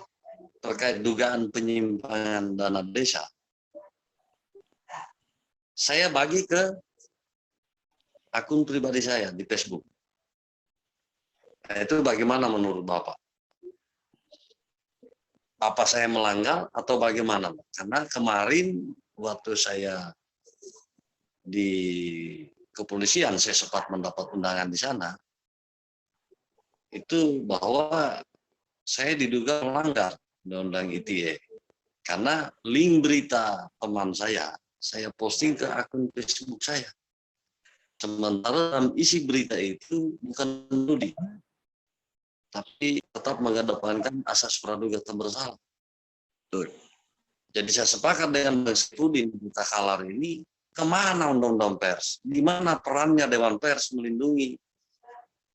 terkait dugaan penyimpangan dana desa. Saya bagi ke akun pribadi saya di Facebook. Nah, itu bagaimana menurut Bapak? Apa saya melanggar atau bagaimana? Karena kemarin waktu saya di kepolisian, saya sempat mendapat undangan di sana, itu bahwa saya diduga melanggar Undang-Undang ITE. Karena link berita teman saya posting ke akun Facebook saya. Sementara dalam isi berita itu bukan menuding, tapi tetap mengedepankan asas praduga tak bersalah. Tuh. Jadi saya sepakat dengan Bang Sefudin, berita kalar ini, kemana undang-undang pers? Di mana perannya Dewan Pers melindungi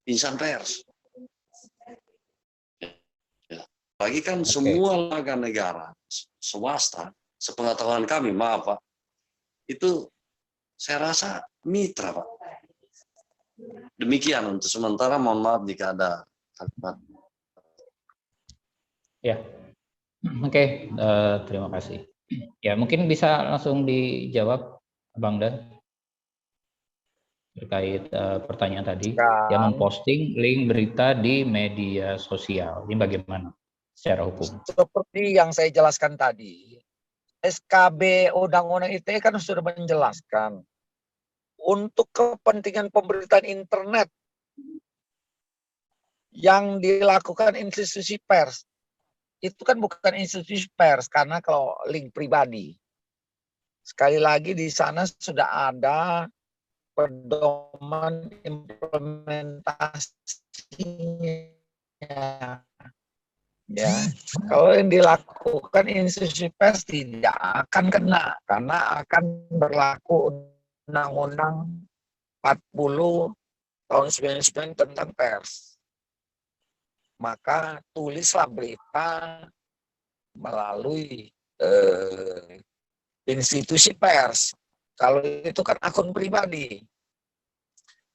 insan pers? Ya. Bagi kan semua lembaga negara, swasta, sepengetahuan kami, maaf Pak, itu saya rasa mitra Pak. Demikian untuk sementara, mohon maaf jika ada kalimat. Ya, oke, terima kasih. Ya, mungkin bisa langsung dijawab, Bang Dan, terkait pertanyaan tadi, yang memposting link berita di media sosial. Ini bagaimana secara hukum? Seperti yang saya jelaskan tadi, SKB Undang-Undang ITE kan sudah menjelaskan untuk kepentingan pemberitaan internet yang dilakukan institusi pers, itu kan bukan institusi pers, karena kalau link pribadi. Sekali lagi di sana sudah ada pedoman implementasinya. Ya, kalau yang dilakukan institusi pers tidak akan kena, karena akan berlaku Undang-Undang 40 tahun 99 tentang pers. Maka tulislah berita melalui institusi pers. Kalau itu kan akun pribadi.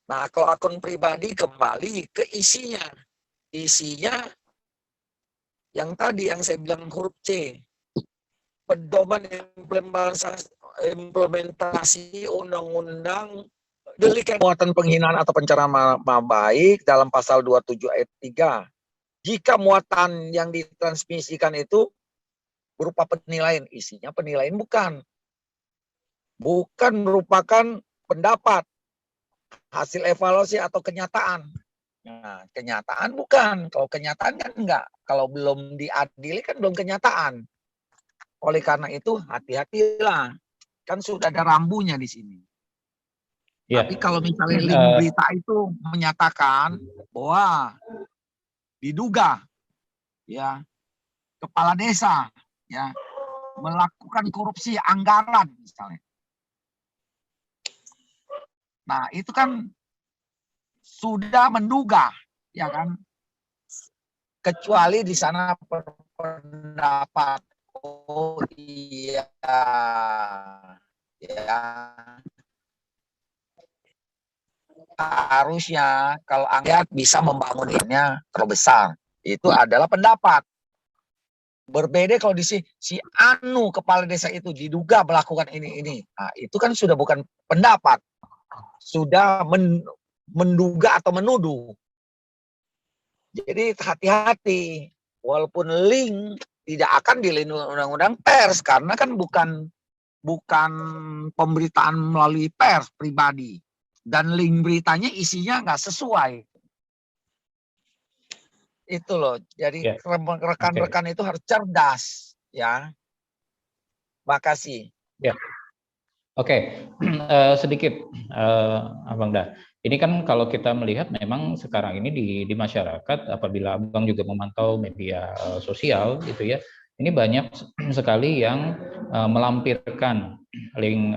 Nah, kalau akun pribadi kembali ke isinya. Isinya yang tadi yang saya bilang huruf C. Pedoman implementasi undang-undang delik muatan penghinaan atau pencemaran nama baik dalam pasal 27 ayat 3. Jika muatan yang ditransmisikan itu berupa penilaian, isinya penilaian bukan merupakan pendapat, hasil evaluasi atau kenyataan. Nah, kenyataan bukan. Kalau kenyataan kan enggak. Kalau belum diadili kan belum kenyataan. Oleh karena itu hati-hatilah. Kan sudah ada rambunya di sini. Ya. Tapi kalau misalnya link berita itu menyatakan bahwa diduga ya kepala desa ya melakukan korupsi anggaran misalnya. Nah, itu kan sudah menduga, ya kan? Kecuali di sana pendapat, oh iya, ya harusnya kalau anggaran bisa membangunnya terlalu besar. Itu adalah pendapat. Berbeda kalau di si Anu kepala desa itu diduga melakukan ini. Nah, itu kan sudah bukan pendapat. Sudah menduga atau menuduh. Jadi hati-hati. Walaupun link tidak akan dilindungi undang-undang pers karena kan bukan pemberitaan melalui pers pribadi dan link beritanya isinya nggak sesuai. Itu loh. Jadi rekan-rekan itu harus cerdas, ya. Makasih. Ya. Oke, sedikit, Abang Dah. Ini kan kalau kita melihat memang sekarang ini di masyarakat, apabila Abang juga memantau media sosial, gitu ya, ini banyak sekali yang melampirkan link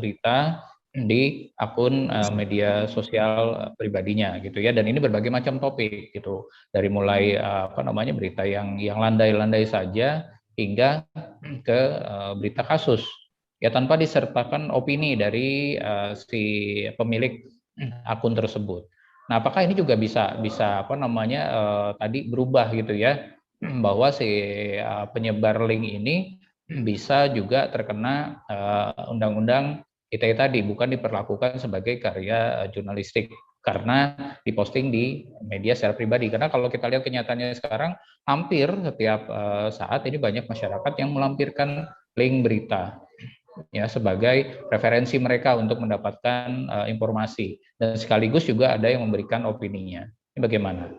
berita di akun media sosial pribadinya, gitu ya, dan ini berbagai macam topik, gitu, dari mulai berita yang landai-landai saja hingga ke berita kasus. Ya, tanpa disertakan opini dari si pemilik akun tersebut. Nah, apakah ini juga bisa tadi berubah gitu ya, bahwa si penyebar link ini bisa juga terkena undang-undang ITE tadi, bukan diperlakukan sebagai karya jurnalistik karena diposting di media secara pribadi. Karena kalau kita lihat kenyataannya sekarang, hampir setiap saat ini banyak masyarakat yang melampirkan link berita ya sebagai referensi mereka untuk mendapatkan informasi, dan sekaligus juga ada yang memberikan opininya. Ini bagaimana?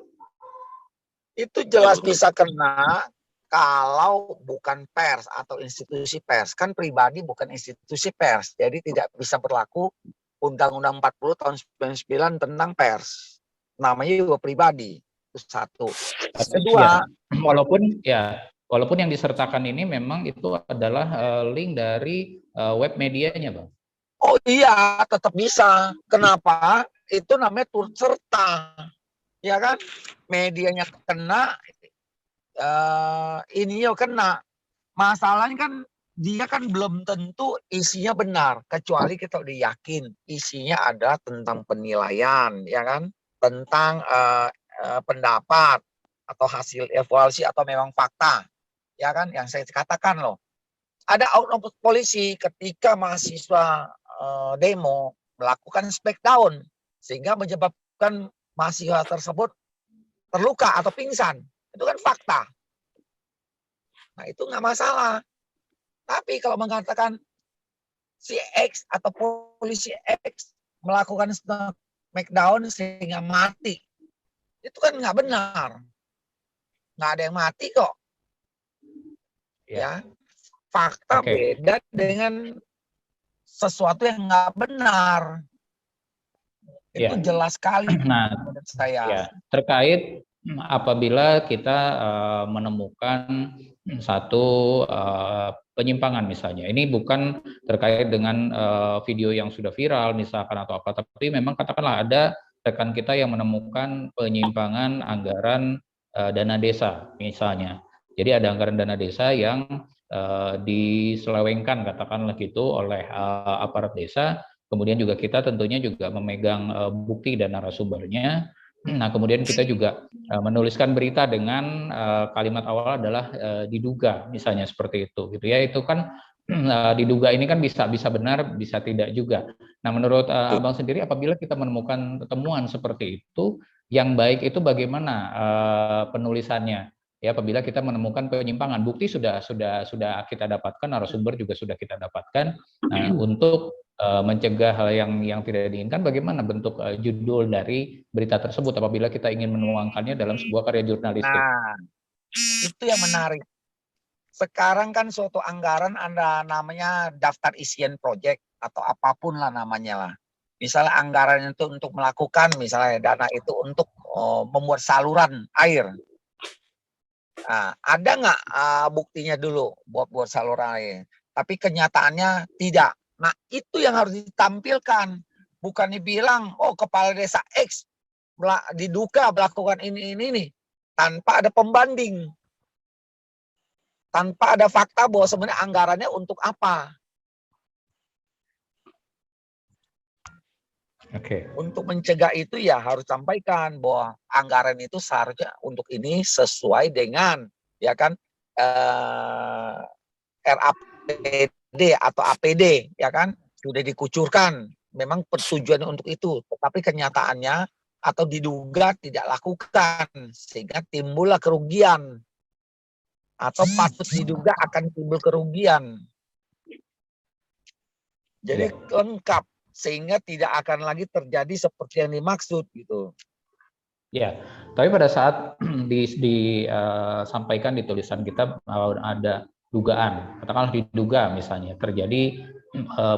Itu jelas bisa kena kalau bukan pers atau institusi pers. Kan pribadi bukan institusi pers, jadi tidak bisa berlaku Undang-Undang 40 tahun 99 tentang pers. Namanya juga pribadi. Itu satu. Kedua, walaupun yang disertakan ini memang itu adalah link dari web medianya, Bang. Oh iya, tetap bisa. Kenapa? Itu namanya turut serta. Ya kan? Medianya kena, ininya kena. Masalahnya kan dia kan belum tentu isinya benar. Kecuali kita udah yakin isinya adalah tentang penilaian. Ya kan? Tentang pendapat atau hasil evaluasi atau memang fakta. Ya kan? Yang saya katakan loh. Ada oknum polisi ketika mahasiswa demo melakukan smackdown sehingga menyebabkan mahasiswa tersebut terluka atau pingsan. Itu kan fakta. Nah, itu nggak masalah. Tapi kalau mengatakan si X atau polisi X melakukan smackdown sehingga mati, itu kan nggak benar. Nggak ada yang mati kok. Ya. Fakta beda dengan sesuatu yang nggak benar. Itu jelas sekali. Nah, saya terkait apabila kita menemukan satu penyimpangan misalnya, ini bukan terkait dengan video yang sudah viral misalkan atau apa, tapi memang katakanlah ada rekan kita yang menemukan penyimpangan anggaran dana desa misalnya. Jadi ada anggaran dana desa yang diselewengkan katakanlah gitu oleh aparat desa. Kemudian juga kita tentunya juga memegang bukti dan narasumbernya. Nah, kemudian kita juga menuliskan berita dengan kalimat awal adalah diduga, misalnya seperti itu, gitu ya. Itu kan diduga ini kan bisa benar, bisa tidak juga. Nah, menurut Abang sendiri, apabila kita menemukan temuan seperti itu, yang baik itu bagaimana penulisannya? Ya, apabila kita menemukan penyimpangan, bukti sudah kita dapatkan, narasumber juga sudah kita dapatkan. Nah, untuk mencegah hal yang tidak diinginkan, bagaimana bentuk judul dari berita tersebut apabila kita ingin menuangkannya dalam sebuah karya jurnalistik? Nah, itu yang menarik. Sekarang kan suatu anggaran ada namanya daftar isian proyek atau apapun lah namanya lah. Misalnya anggaran itu untuk melakukan, misalnya dana itu untuk membuat saluran air. Nah, ada nggak buktinya dulu buat saluran air? Tapi kenyataannya tidak. Nah, itu yang harus ditampilkan. Bukan dibilang, oh kepala desa X diduga melakukan ini, tanpa ada pembanding. Tanpa ada fakta bahwa sebenarnya anggarannya untuk apa. Oke. Untuk mencegah itu ya harus sampaikan bahwa anggaran itu seharusnya untuk ini sesuai dengan ya kan RAPD atau APD ya kan sudah dikucurkan memang tujuannya untuk itu, tetapi kenyataannya atau diduga tidak lakukan sehingga timbullah kerugian atau patut diduga akan timbul kerugian. Jadi lengkap sehingga tidak akan lagi terjadi seperti yang dimaksud gitu. Ya, tapi pada saat disampaikan di tulisan kita ada dugaan, katakanlah diduga misalnya terjadi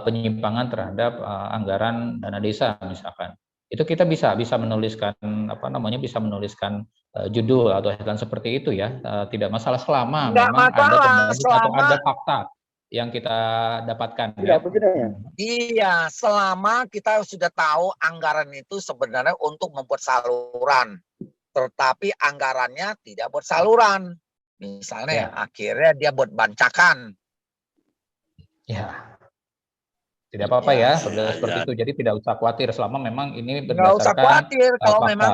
penyimpangan terhadap anggaran dana desa misalkan, itu kita bisa menuliskan bisa menuliskan judul atau headline seperti itu ya, tidak masalah selama Nggak memang masalah, ada pembanding selama atau ada fakta yang kita dapatkan. Iya, selama kita sudah tahu anggaran itu sebenarnya untuk membuat saluran, tetapi anggarannya tidak buat saluran. Misalnya akhirnya dia buat bancakan. Ya, tidak apa-apa ya, seperti itu. Jadi tidak usah khawatir selama memang ini berdasarkan. Nggak usah khawatir kalau fakta. memang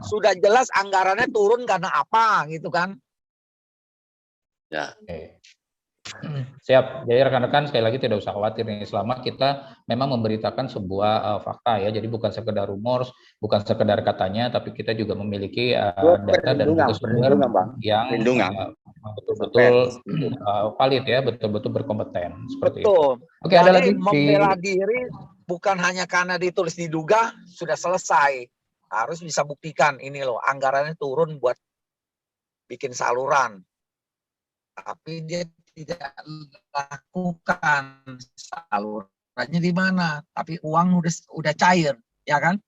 sudah jelas anggarannya turun karena apa gitu kan. Ya. Oke. Siap. Jadi rekan-rekan sekali lagi tidak usah khawatir nih, selama kita memang memberitakan sebuah fakta ya. Jadi bukan sekedar rumors, bukan sekedar katanya, tapi kita juga memiliki data dan juga sumber yang betul-betul valid ya, betul-betul berkompeten seperti betul. itu. Oke, ada lagi membela diri bukan hanya karena ditulis diduga sudah selesai. Harus bisa buktikan ini loh anggarannya turun buat bikin saluran. Tapi dia tidak lakukan, salurannya di mana, tapi uang udah cair, ya kan?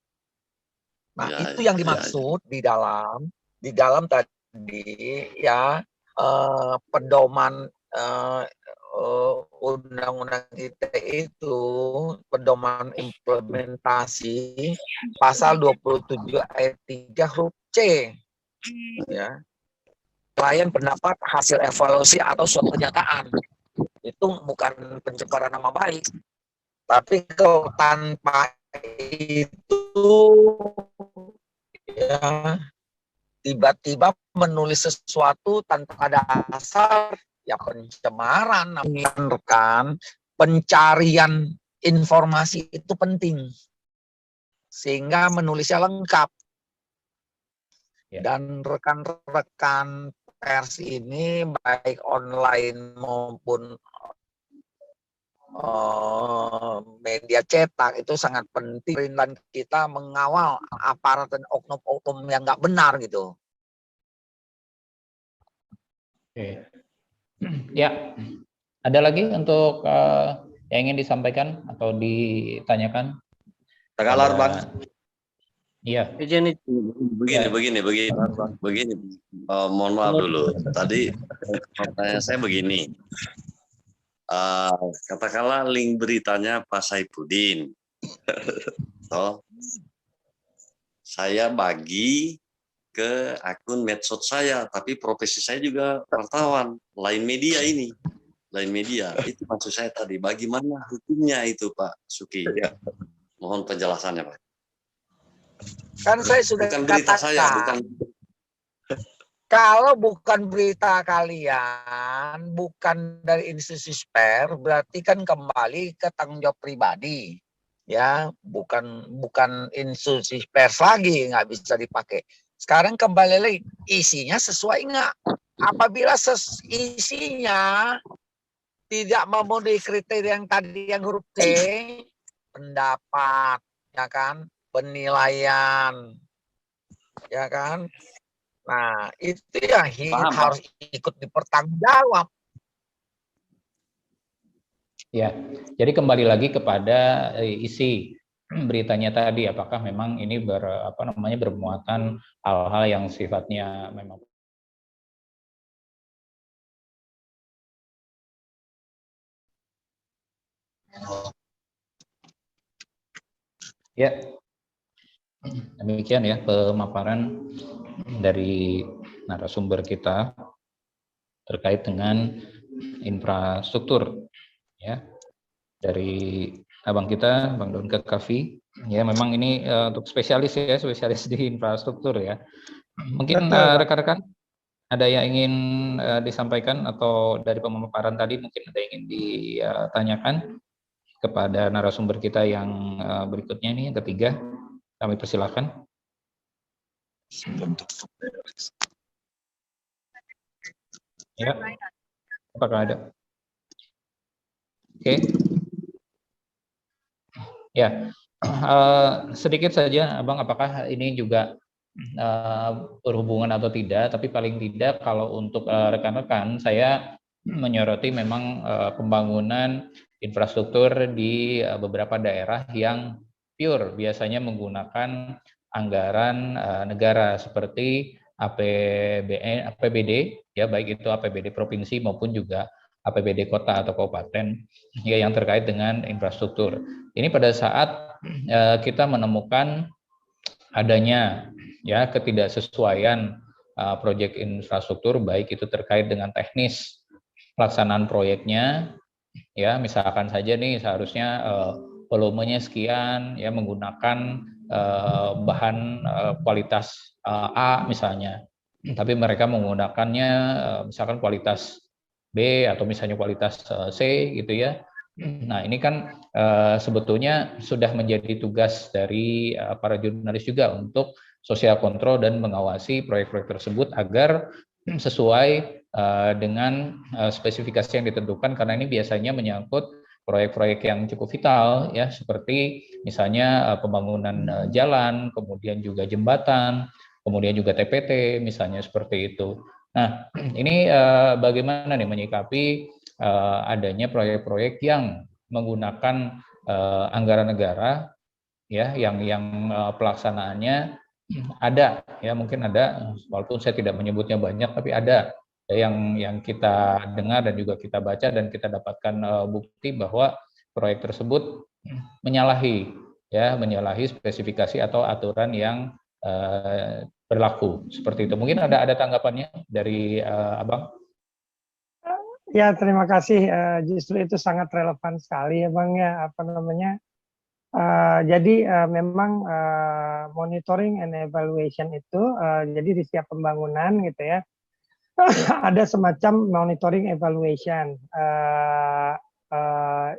Nah, itu yang dimaksud di dalam tadi ya pedoman undang-undang ITE itu, pedoman implementasi pasal 27 ayat 3 huruf C, ya. Klien pendapat hasil evaluasi atau suatu kenyataan itu bukan pencemaran nama baik, tapi kalau tanpa itu ya tiba-tiba menulis sesuatu tanpa ada dasar ya pencemaran. Rekan, pencarian informasi itu penting sehingga menulisnya lengkap. Dan rekan-rekan pers ini baik online maupun media cetak itu sangat penting, dan kita mengawal aparat dan oknum-oknum yang nggak benar gitu. Oke. Ya, ada lagi untuk yang ingin disampaikan atau ditanyakan? Tegalar, Bang. Iya. Begini. Mohon maaf dulu. Tadi pertanyaan saya begini. Katakanlah link beritanya Pak Saipudin. Saya bagi ke akun medsos saya, tapi profesi saya juga wartawan, lain media ini. Lain media, itu maksud saya tadi, bagaimana hukumnya itu Pak Suki? Ya. Mohon penjelasannya Pak. Kan saya sudah Bukan berita katakan, saya, bukan. kalau bukan berita kalian, bukan dari institusi pers, berarti kan kembali ke tanggung jawab pribadi, ya, bukan institusi pers lagi, nggak bisa dipakai. Sekarang kembali lagi, isinya sesuai nggak? Apabila isinya tidak memenuhi kriteria yang tadi yang huruf C, pendapat, ya kan, penilaian, ya kan. Nah, itu yang harus ikut dipertanggungjawab. Ya, jadi kembali lagi kepada isi beritanya tadi, apakah memang ini bermuatan hal-hal yang sifatnya memang ya. Demikian ya pemaparan dari narasumber kita terkait dengan infrastruktur ya dari abang kita Bang Donke Kavi. Ya memang ini untuk spesialis di infrastruktur ya. Mungkin rekan-rekan ada yang ingin disampaikan atau dari pemaparan tadi mungkin ada yang ingin ditanyakan kepada narasumber kita yang berikutnya ini yang ketiga. Kami persilakan. Ya, apakah ada? Oke. Ya, sedikit saja, Abang, apakah ini juga berhubungan atau tidak? Tapi paling tidak kalau untuk rekan-rekan, saya menyoroti memang pembangunan infrastruktur di beberapa daerah yang pure biasanya menggunakan anggaran negara seperti APBD ya, baik itu APBD provinsi maupun juga APBD kota atau kabupaten ya yang terkait dengan infrastruktur. Ini pada saat kita menemukan adanya ya ketidaksesuaian proyek infrastruktur, baik itu terkait dengan teknis pelaksanaan proyeknya ya, misalkan saja nih seharusnya volumenya sekian ya menggunakan bahan kualitas A misalnya, tapi mereka menggunakannya misalkan kualitas B atau misalnya kualitas C gitu ya. Nah ini kan sebetulnya sudah menjadi tugas dari para jurnalis juga untuk sosial kontrol dan mengawasi proyek-proyek tersebut agar sesuai dengan spesifikasi yang ditentukan, karena ini biasanya menyangkut proyek-proyek yang cukup vital ya, seperti misalnya pembangunan jalan, kemudian juga jembatan, kemudian juga TPT misalnya seperti itu. Nah, ini bagaimana nih menyikapi adanya proyek-proyek yang menggunakan anggaran negara ya, yang pelaksanaannya ada ya, mungkin ada, walaupun saya tidak menyebutnya banyak, tapi ada yang kita dengar dan juga kita baca dan kita dapatkan bukti bahwa proyek tersebut menyalahi spesifikasi atau aturan yang berlaku seperti itu. Mungkin ada tanggapannya dari Abang? Ya, terima kasih. Justru itu sangat relevan sekali ya Bang ya, jadi memang monitoring and evaluation itu jadi di setiap pembangunan gitu ya ada semacam monitoring evaluation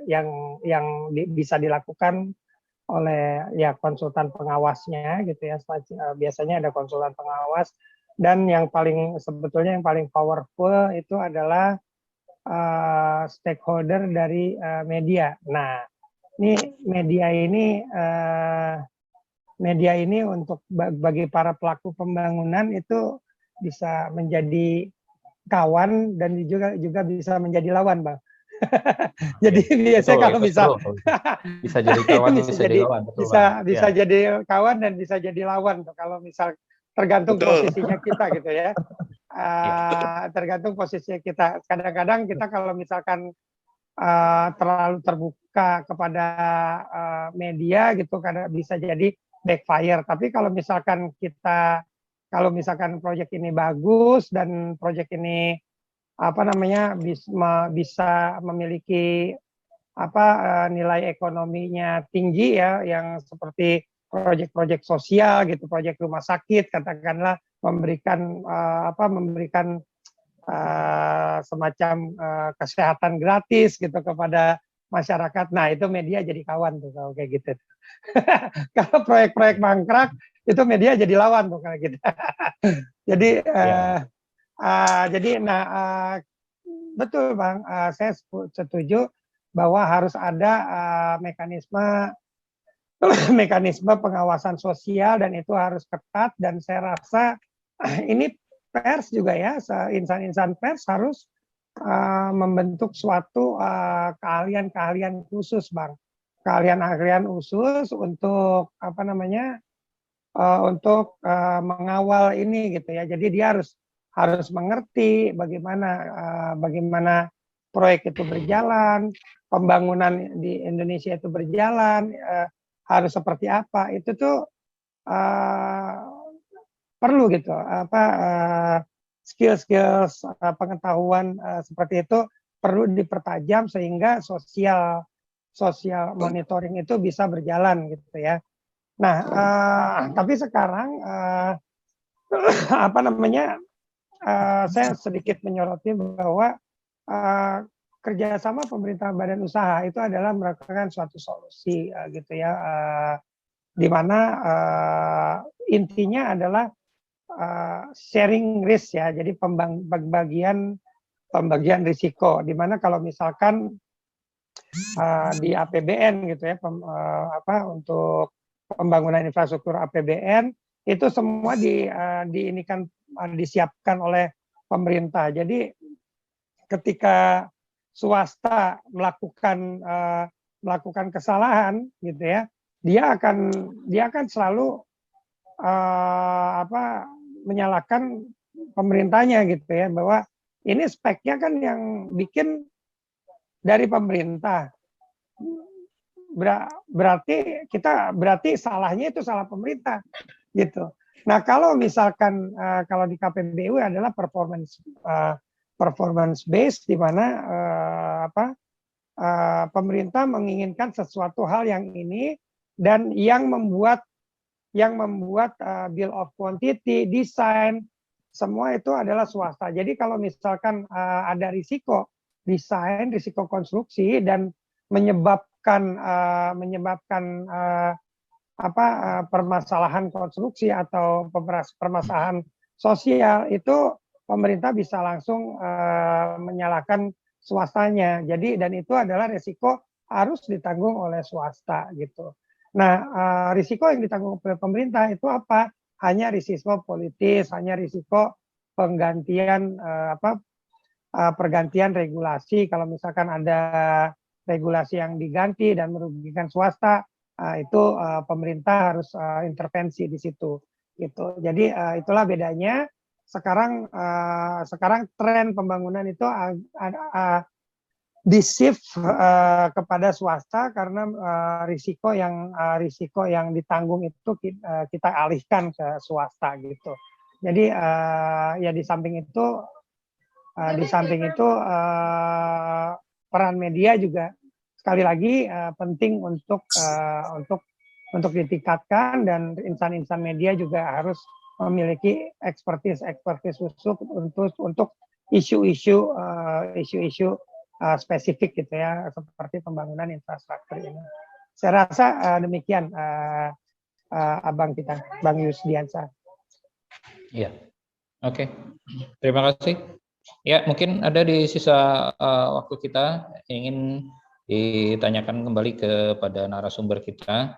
yang bisa dilakukan oleh ya konsultan pengawasnya gitu ya. Biasanya ada konsultan pengawas, dan sebetulnya yang paling powerful itu adalah stakeholder dari media. Nah, ini media ini untuk bagi para pelaku pembangunan itu bisa menjadi kawan dan juga bisa menjadi lawan, Bang. Jadi biasanya kalau bisa jadi kawan, bisa jadi lawan, bisa jadi kawan dan bisa jadi lawan tuh kalau misal tergantung posisinya kita gitu ya. Tergantung posisinya kita. Kadang-kadang kita kalau misalkan terlalu terbuka kepada media gitu, kadang bisa jadi backfire. Tapi kalau misalkan kita kalau misalkan proyek ini bagus dan proyek ini apa namanya bisa memiliki nilai ekonominya tinggi ya, yang seperti proyek-proyek sosial gitu, proyek rumah sakit katakanlah, memberikan semacam kesehatan gratis gitu kepada masyarakat. Nah, itu media jadi kawan tuh kalau kayak gitu. Kalau proyek-proyek mangkrak itu media jadi lawan tuh kalau gitu. Jadi betul Bang, saya setuju bahwa harus ada mekanisme pengawasan sosial, dan itu harus ketat, dan saya rasa ini pers juga ya, insan-insan pers harus membentuk suatu keahlian-keahlian khusus, Bang. Keahlian-keahlian khusus untuk untuk mengawal ini gitu ya. Jadi dia harus mengerti bagaimana proyek itu berjalan, pembangunan di Indonesia itu berjalan, harus seperti apa. Itu tuh perlu gitu, skill-skill pengetahuan seperti itu perlu dipertajam sehingga sosial monitoring itu bisa berjalan gitu ya. Nah, tapi sekarang saya sedikit menyoroti bahwa kerjasama pemerintah badan usaha itu adalah merupakan suatu solusi gitu ya, di mana intinya adalah sharing risk ya, jadi pembagian risiko, di mana kalau misalkan di APBN gitu ya, untuk pembangunan infrastruktur APBN itu semua disiapkan oleh pemerintah. Jadi ketika swasta melakukan kesalahan gitu ya, dia akan selalu menyalahkan pemerintahnya gitu ya, bahwa ini speknya kan yang bikin dari pemerintah. Berarti salahnya itu salah pemerintah gitu. Nah, kalau misalkan kalau di KPBU adalah performance based, di mana pemerintah menginginkan sesuatu hal yang ini, dan yang membuat bill of quantity, desain, semua itu adalah swasta. Jadi kalau misalkan ada risiko desain, risiko konstruksi, dan menyebabkan permasalahan konstruksi atau permasalahan sosial, itu pemerintah bisa langsung menyalahkan swastanya. Jadi, dan itu adalah risiko harus ditanggung oleh swasta gitu. Nah, risiko yang ditanggung oleh pemerintah itu apa? Hanya risiko politis, hanya risiko pergantian regulasi. Kalau misalkan ada regulasi yang diganti dan merugikan swasta, itu pemerintah harus intervensi di situ gitu. Jadi itulah bedanya. Sekarang tren pembangunan itu di-shift kepada swasta, karena risiko yang ditanggung itu kita alihkan ke swasta gitu. Jadi ya di samping itu peran media juga sekali lagi penting untuk ditingkatkan, dan insan-insan media juga harus memiliki ekspertis khusus untuk isu-isu spesifik gitu ya, seperti pembangunan infrastruktur ini. Saya rasa demikian Bang Yusdiansyah. Iya, oke. Terima kasih. Ya, mungkin ada di sisa waktu kita ingin ditanyakan kembali kepada narasumber kita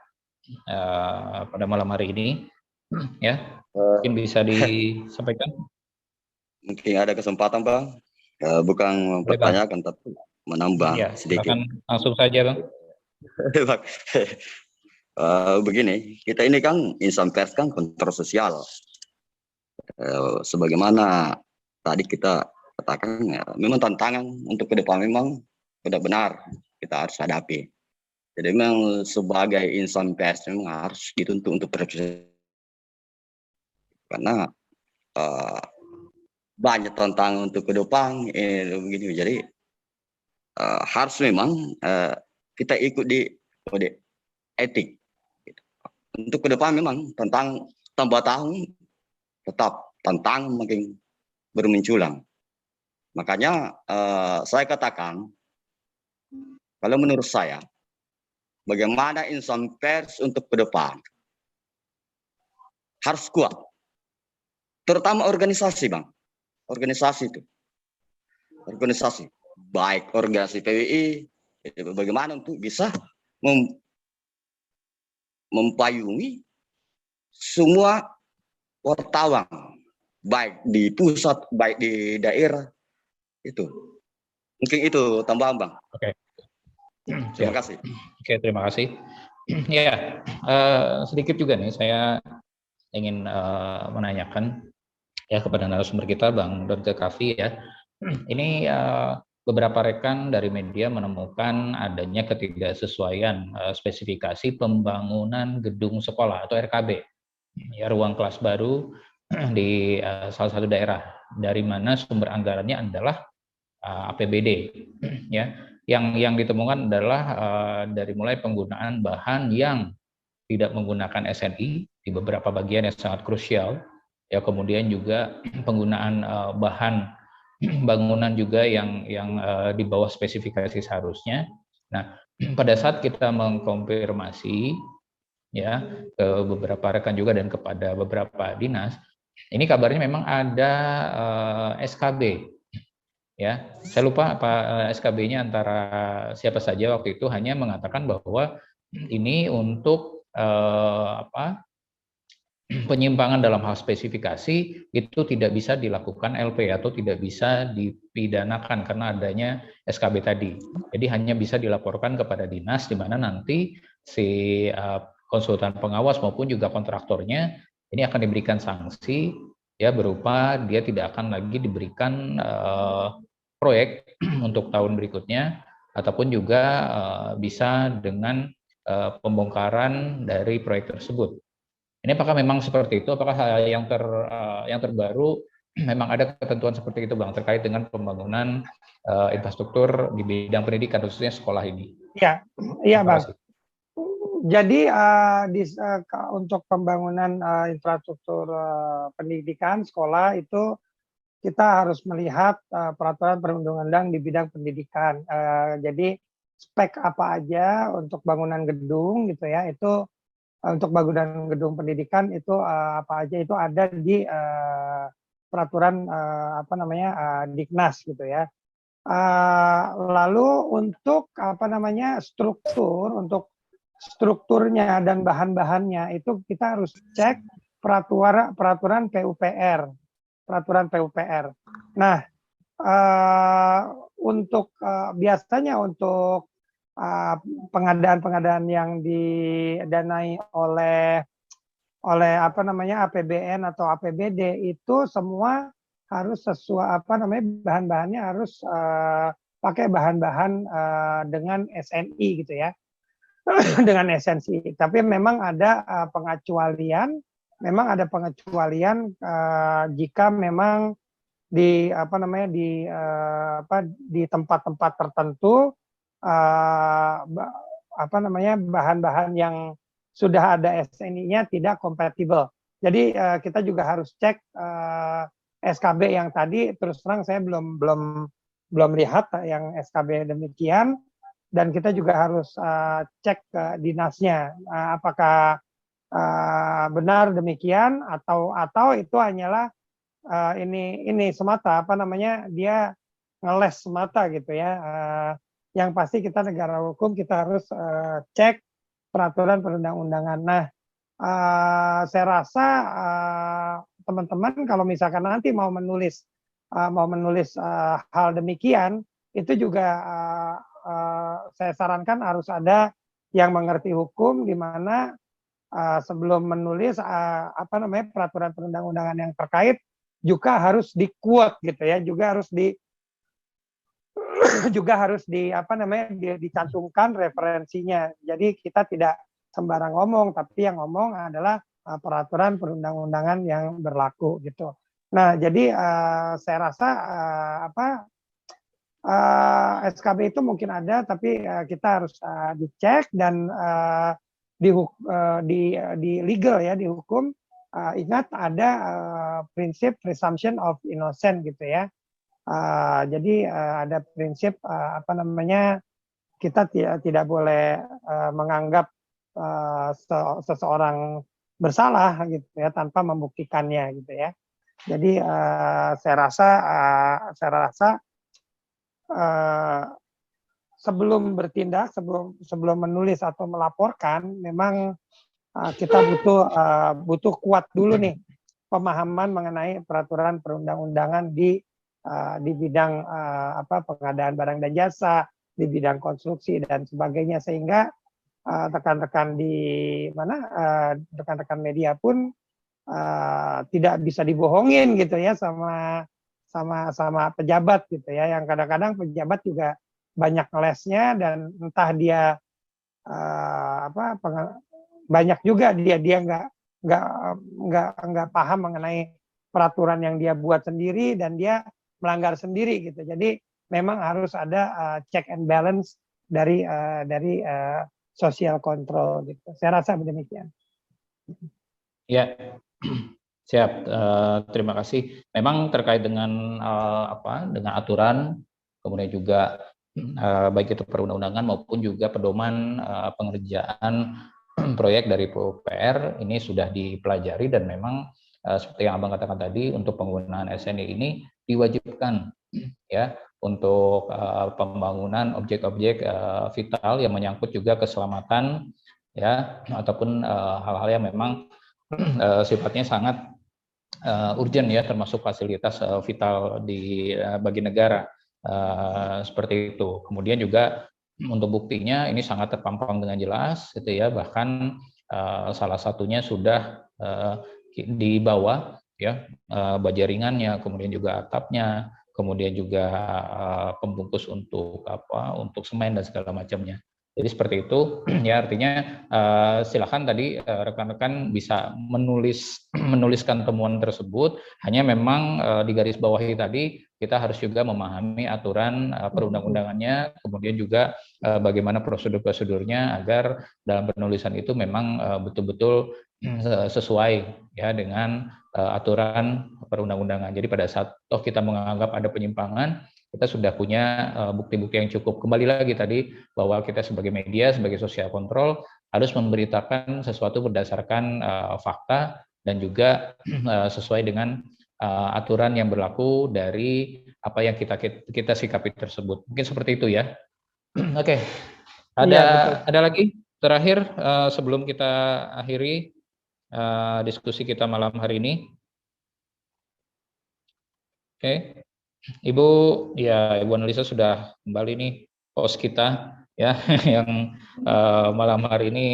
pada malam hari ini. Ya, mungkin bisa disampaikan. Mungkin ada kesempatan, Bang. Bukan mempertanyakan, tapi menambah ya, sedikit. Langsung saja, Bang. Begini, kita ini kan insan pers kan kontrol sosial. Sebagaimana tadi kita katakan, ya, memang tantangan untuk ke depan memang benar-benar kita harus hadapi. Jadi memang sebagai insan pers memang harus dituntut untuk terus, karena eh, banyak tantangan untuk ke depan begini. Jadi harus memang kita ikut di kode etik. Untuk ke depan memang tentang tambah tahun tetap tantangan makin bermunculan. Makanya saya katakan, kalau menurut saya, bagaimana insan pers untuk ke depan harus kuat, terutama organisasi, Bang. Organisasi itu, organisasi baik organisasi PWI, bagaimana untuk bisa mempayungi semua wartawan, baik di pusat, baik di daerah, itu. Mungkin itu tambahan, Bang. Oke. Terima kasih. Oke, terima kasih. Ya, sedikit juga nih saya ingin menanyakan ya kepada narasumber kita, Bang Dr. Kavi ya. Ini beberapa rekan dari media menemukan adanya ketidaksesuaian spesifikasi pembangunan gedung sekolah atau RKB, ya, ruang kelas baru di salah satu daerah, dari mana sumber anggarannya adalah APBD, ya. Yang ditemukan adalah dari mulai penggunaan bahan yang tidak menggunakan SNI di beberapa bagian yang sangat krusial, ya, kemudian juga penggunaan bahan bangunan juga yang di bawah spesifikasi seharusnya. Nah, pada saat kita mengkonfirmasi ya ke beberapa rekan juga dan kepada beberapa dinas, ini kabarnya memang ada SKB. Ya, saya lupa apa SKB-nya antara siapa saja waktu itu, hanya mengatakan bahwa ini untuk penyimpangan dalam hal spesifikasi itu tidak bisa dilakukan LP atau tidak bisa dipidanakan karena adanya SKB tadi. Jadi hanya bisa dilaporkan kepada dinas, di mana nanti si konsultan pengawas maupun juga kontraktornya ini akan diberikan sanksi ya, berupa dia tidak akan lagi diberikan proyek untuk tahun berikutnya, ataupun juga bisa dengan pembongkaran dari proyek tersebut. Ini apakah memang seperti itu? Apakah yang terbaru memang ada ketentuan seperti itu, Bang, terkait dengan pembangunan infrastruktur di bidang pendidikan, khususnya sekolah ini? Iya, iya, Bang. Jadi untuk pembangunan infrastruktur pendidikan sekolah itu kita harus melihat peraturan perundang-undang di bidang pendidikan. Jadi spek apa aja untuk bangunan gedung gitu ya, itu untuk bangunan gedung pendidikan itu apa aja itu ada di peraturan Diknas gitu ya. Lalu untuk strukturnya dan bahan-bahannya itu kita harus cek peraturan PUPR. Nah, biasanya untuk pengadaan yang didanai oleh APBN atau APBD itu semua harus sesuai bahan-bahannya harus pakai bahan-bahan dengan SNI gitu ya. Dengan SNI. Tapi memang ada pengecualian jika memang di tempat-tempat tertentu bahan-bahan yang sudah ada SNI-nya tidak kompatibel. Jadi kita juga harus cek SKB yang tadi. Terus terang saya belum lihat yang SKB demikian, dan kita juga harus cek ke dinasnya apakah benar demikian atau itu hanyalah ini semata dia ngeles semata gitu ya. Yang pasti kita negara hukum, kita harus cek peraturan perundang-undangan. Nah, saya rasa teman-teman kalau misalkan nanti mau menulis hal demikian, itu juga saya sarankan harus ada yang mengerti hukum, di mana sebelum menulis peraturan perundang-undangan yang terkait juga harus di-quote gitu ya, juga harus dicantumkan referensinya. Jadi kita tidak sembarang ngomong, tapi yang ngomong adalah peraturan perundang-undangan yang berlaku gitu. Nah, jadi saya rasa SKB itu mungkin ada, tapi kita harus dicek dan di legal ya, di hukum. Ingat ada prinsip presumption of innocent gitu ya. Jadi ada prinsip kita tidak boleh menganggap seseorang bersalah gitu ya tanpa membuktikannya gitu ya. Jadi saya rasa sebelum bertindak, sebelum menulis atau melaporkan, memang kita butuh kuat dulu nih pemahaman mengenai peraturan perundang-undangan di bidang pengadaan barang dan jasa, di bidang konstruksi dan sebagainya, sehingga rekan-rekan rekan-rekan media pun tidak bisa dibohongin gitu ya sama pejabat gitu ya, yang kadang-kadang pejabat juga banyak ngelesnya dan entah dia banyak juga dia nggak paham mengenai peraturan yang dia buat sendiri dan dia melanggar sendiri gitu. Jadi memang harus ada check and balance dari social control gitu. Saya rasa demikian. Ya, siap. Terima kasih. Memang terkait dengan dengan aturan, kemudian juga baik itu perundang-undangan maupun juga pedoman pengerjaan proyek dari PUPR ini sudah dipelajari, dan memang seperti yang Abang katakan tadi, untuk penggunaan SNI ini diwajibkan ya untuk pembangunan objek-objek vital yang menyangkut juga keselamatan ya, ataupun hal-hal yang memang sifatnya sangat urgent ya, termasuk fasilitas vital bagi negara seperti itu. Kemudian juga untuk buktinya ini sangat terpampang dengan jelas gitu ya, bahkan salah satunya sudah dibawa ya, baja ringannya, kemudian juga atapnya, kemudian juga pembungkus untuk semen dan segala macamnya. Jadi seperti itu ya, artinya silakan tadi rekan-rekan bisa menuliskan temuan tersebut, hanya memang di garis bawahi tadi kita harus juga memahami aturan perundang-undangannya, kemudian juga bagaimana prosedur-prosedurnya agar dalam penulisan itu memang betul-betul sesuai ya dengan aturan perundang-undangan. Jadi pada saat kita menganggap ada penyimpangan, kita sudah punya bukti-bukti yang cukup. Kembali lagi tadi bahwa kita sebagai media, sebagai social control harus memberitakan sesuatu berdasarkan fakta dan juga sesuai dengan aturan yang berlaku dari apa yang kita sikapi tersebut. Mungkin seperti itu ya. Oke. Ada lagi terakhir sebelum kita akhiri diskusi kita malam hari ini. Oke. Ibu Analisa sudah kembali nih, host kita ya yang malam hari ini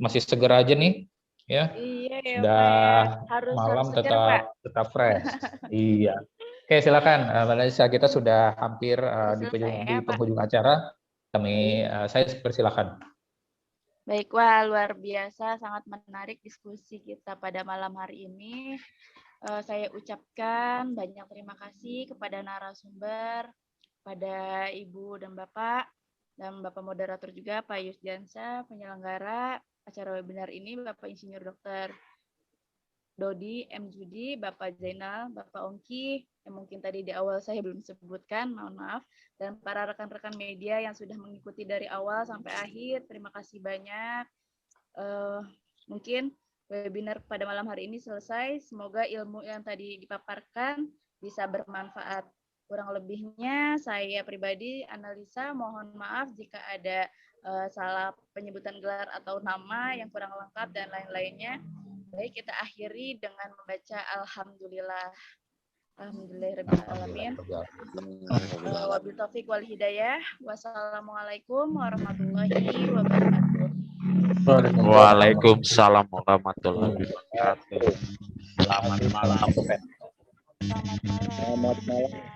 masih seger aja nih ya. Iya ya, sudah harus malam seger, tetap fresh. Iya. Oke, silakan Mbak Analisa, kita sudah hampir di penghujung acara. Saya persilakan. Baik, wah luar biasa, sangat menarik diskusi kita pada malam hari ini. Saya ucapkan banyak terima kasih kepada narasumber, pada Ibu dan Bapak moderator juga, Pak Yusdiansyah, penyelenggara acara webinar ini, Bapak Insinyur Dr. Dodi M. Judi, Bapak Zainal, Bapak Ongki, yang mungkin tadi di awal saya belum sebutkan, mohon maaf, dan para rekan-rekan media yang sudah mengikuti dari awal sampai akhir, terima kasih banyak. Mungkin webinar pada malam hari ini selesai. Semoga ilmu yang tadi dipaparkan bisa bermanfaat. Kurang lebihnya saya pribadi Analisa mohon maaf jika ada salah penyebutan gelar atau nama yang kurang lengkap dan lain-lainnya. Baik, kita akhiri dengan membaca Alhamdulillah. Alhamdulillahirrahmanirrahim. Wabil taufiq wal hidayah. Wassalamualaikum warahmatullahi wabarakatuh. Waalaikumsalam warahmatullahi wabarakatuh. Selamat malam. Selamat malam.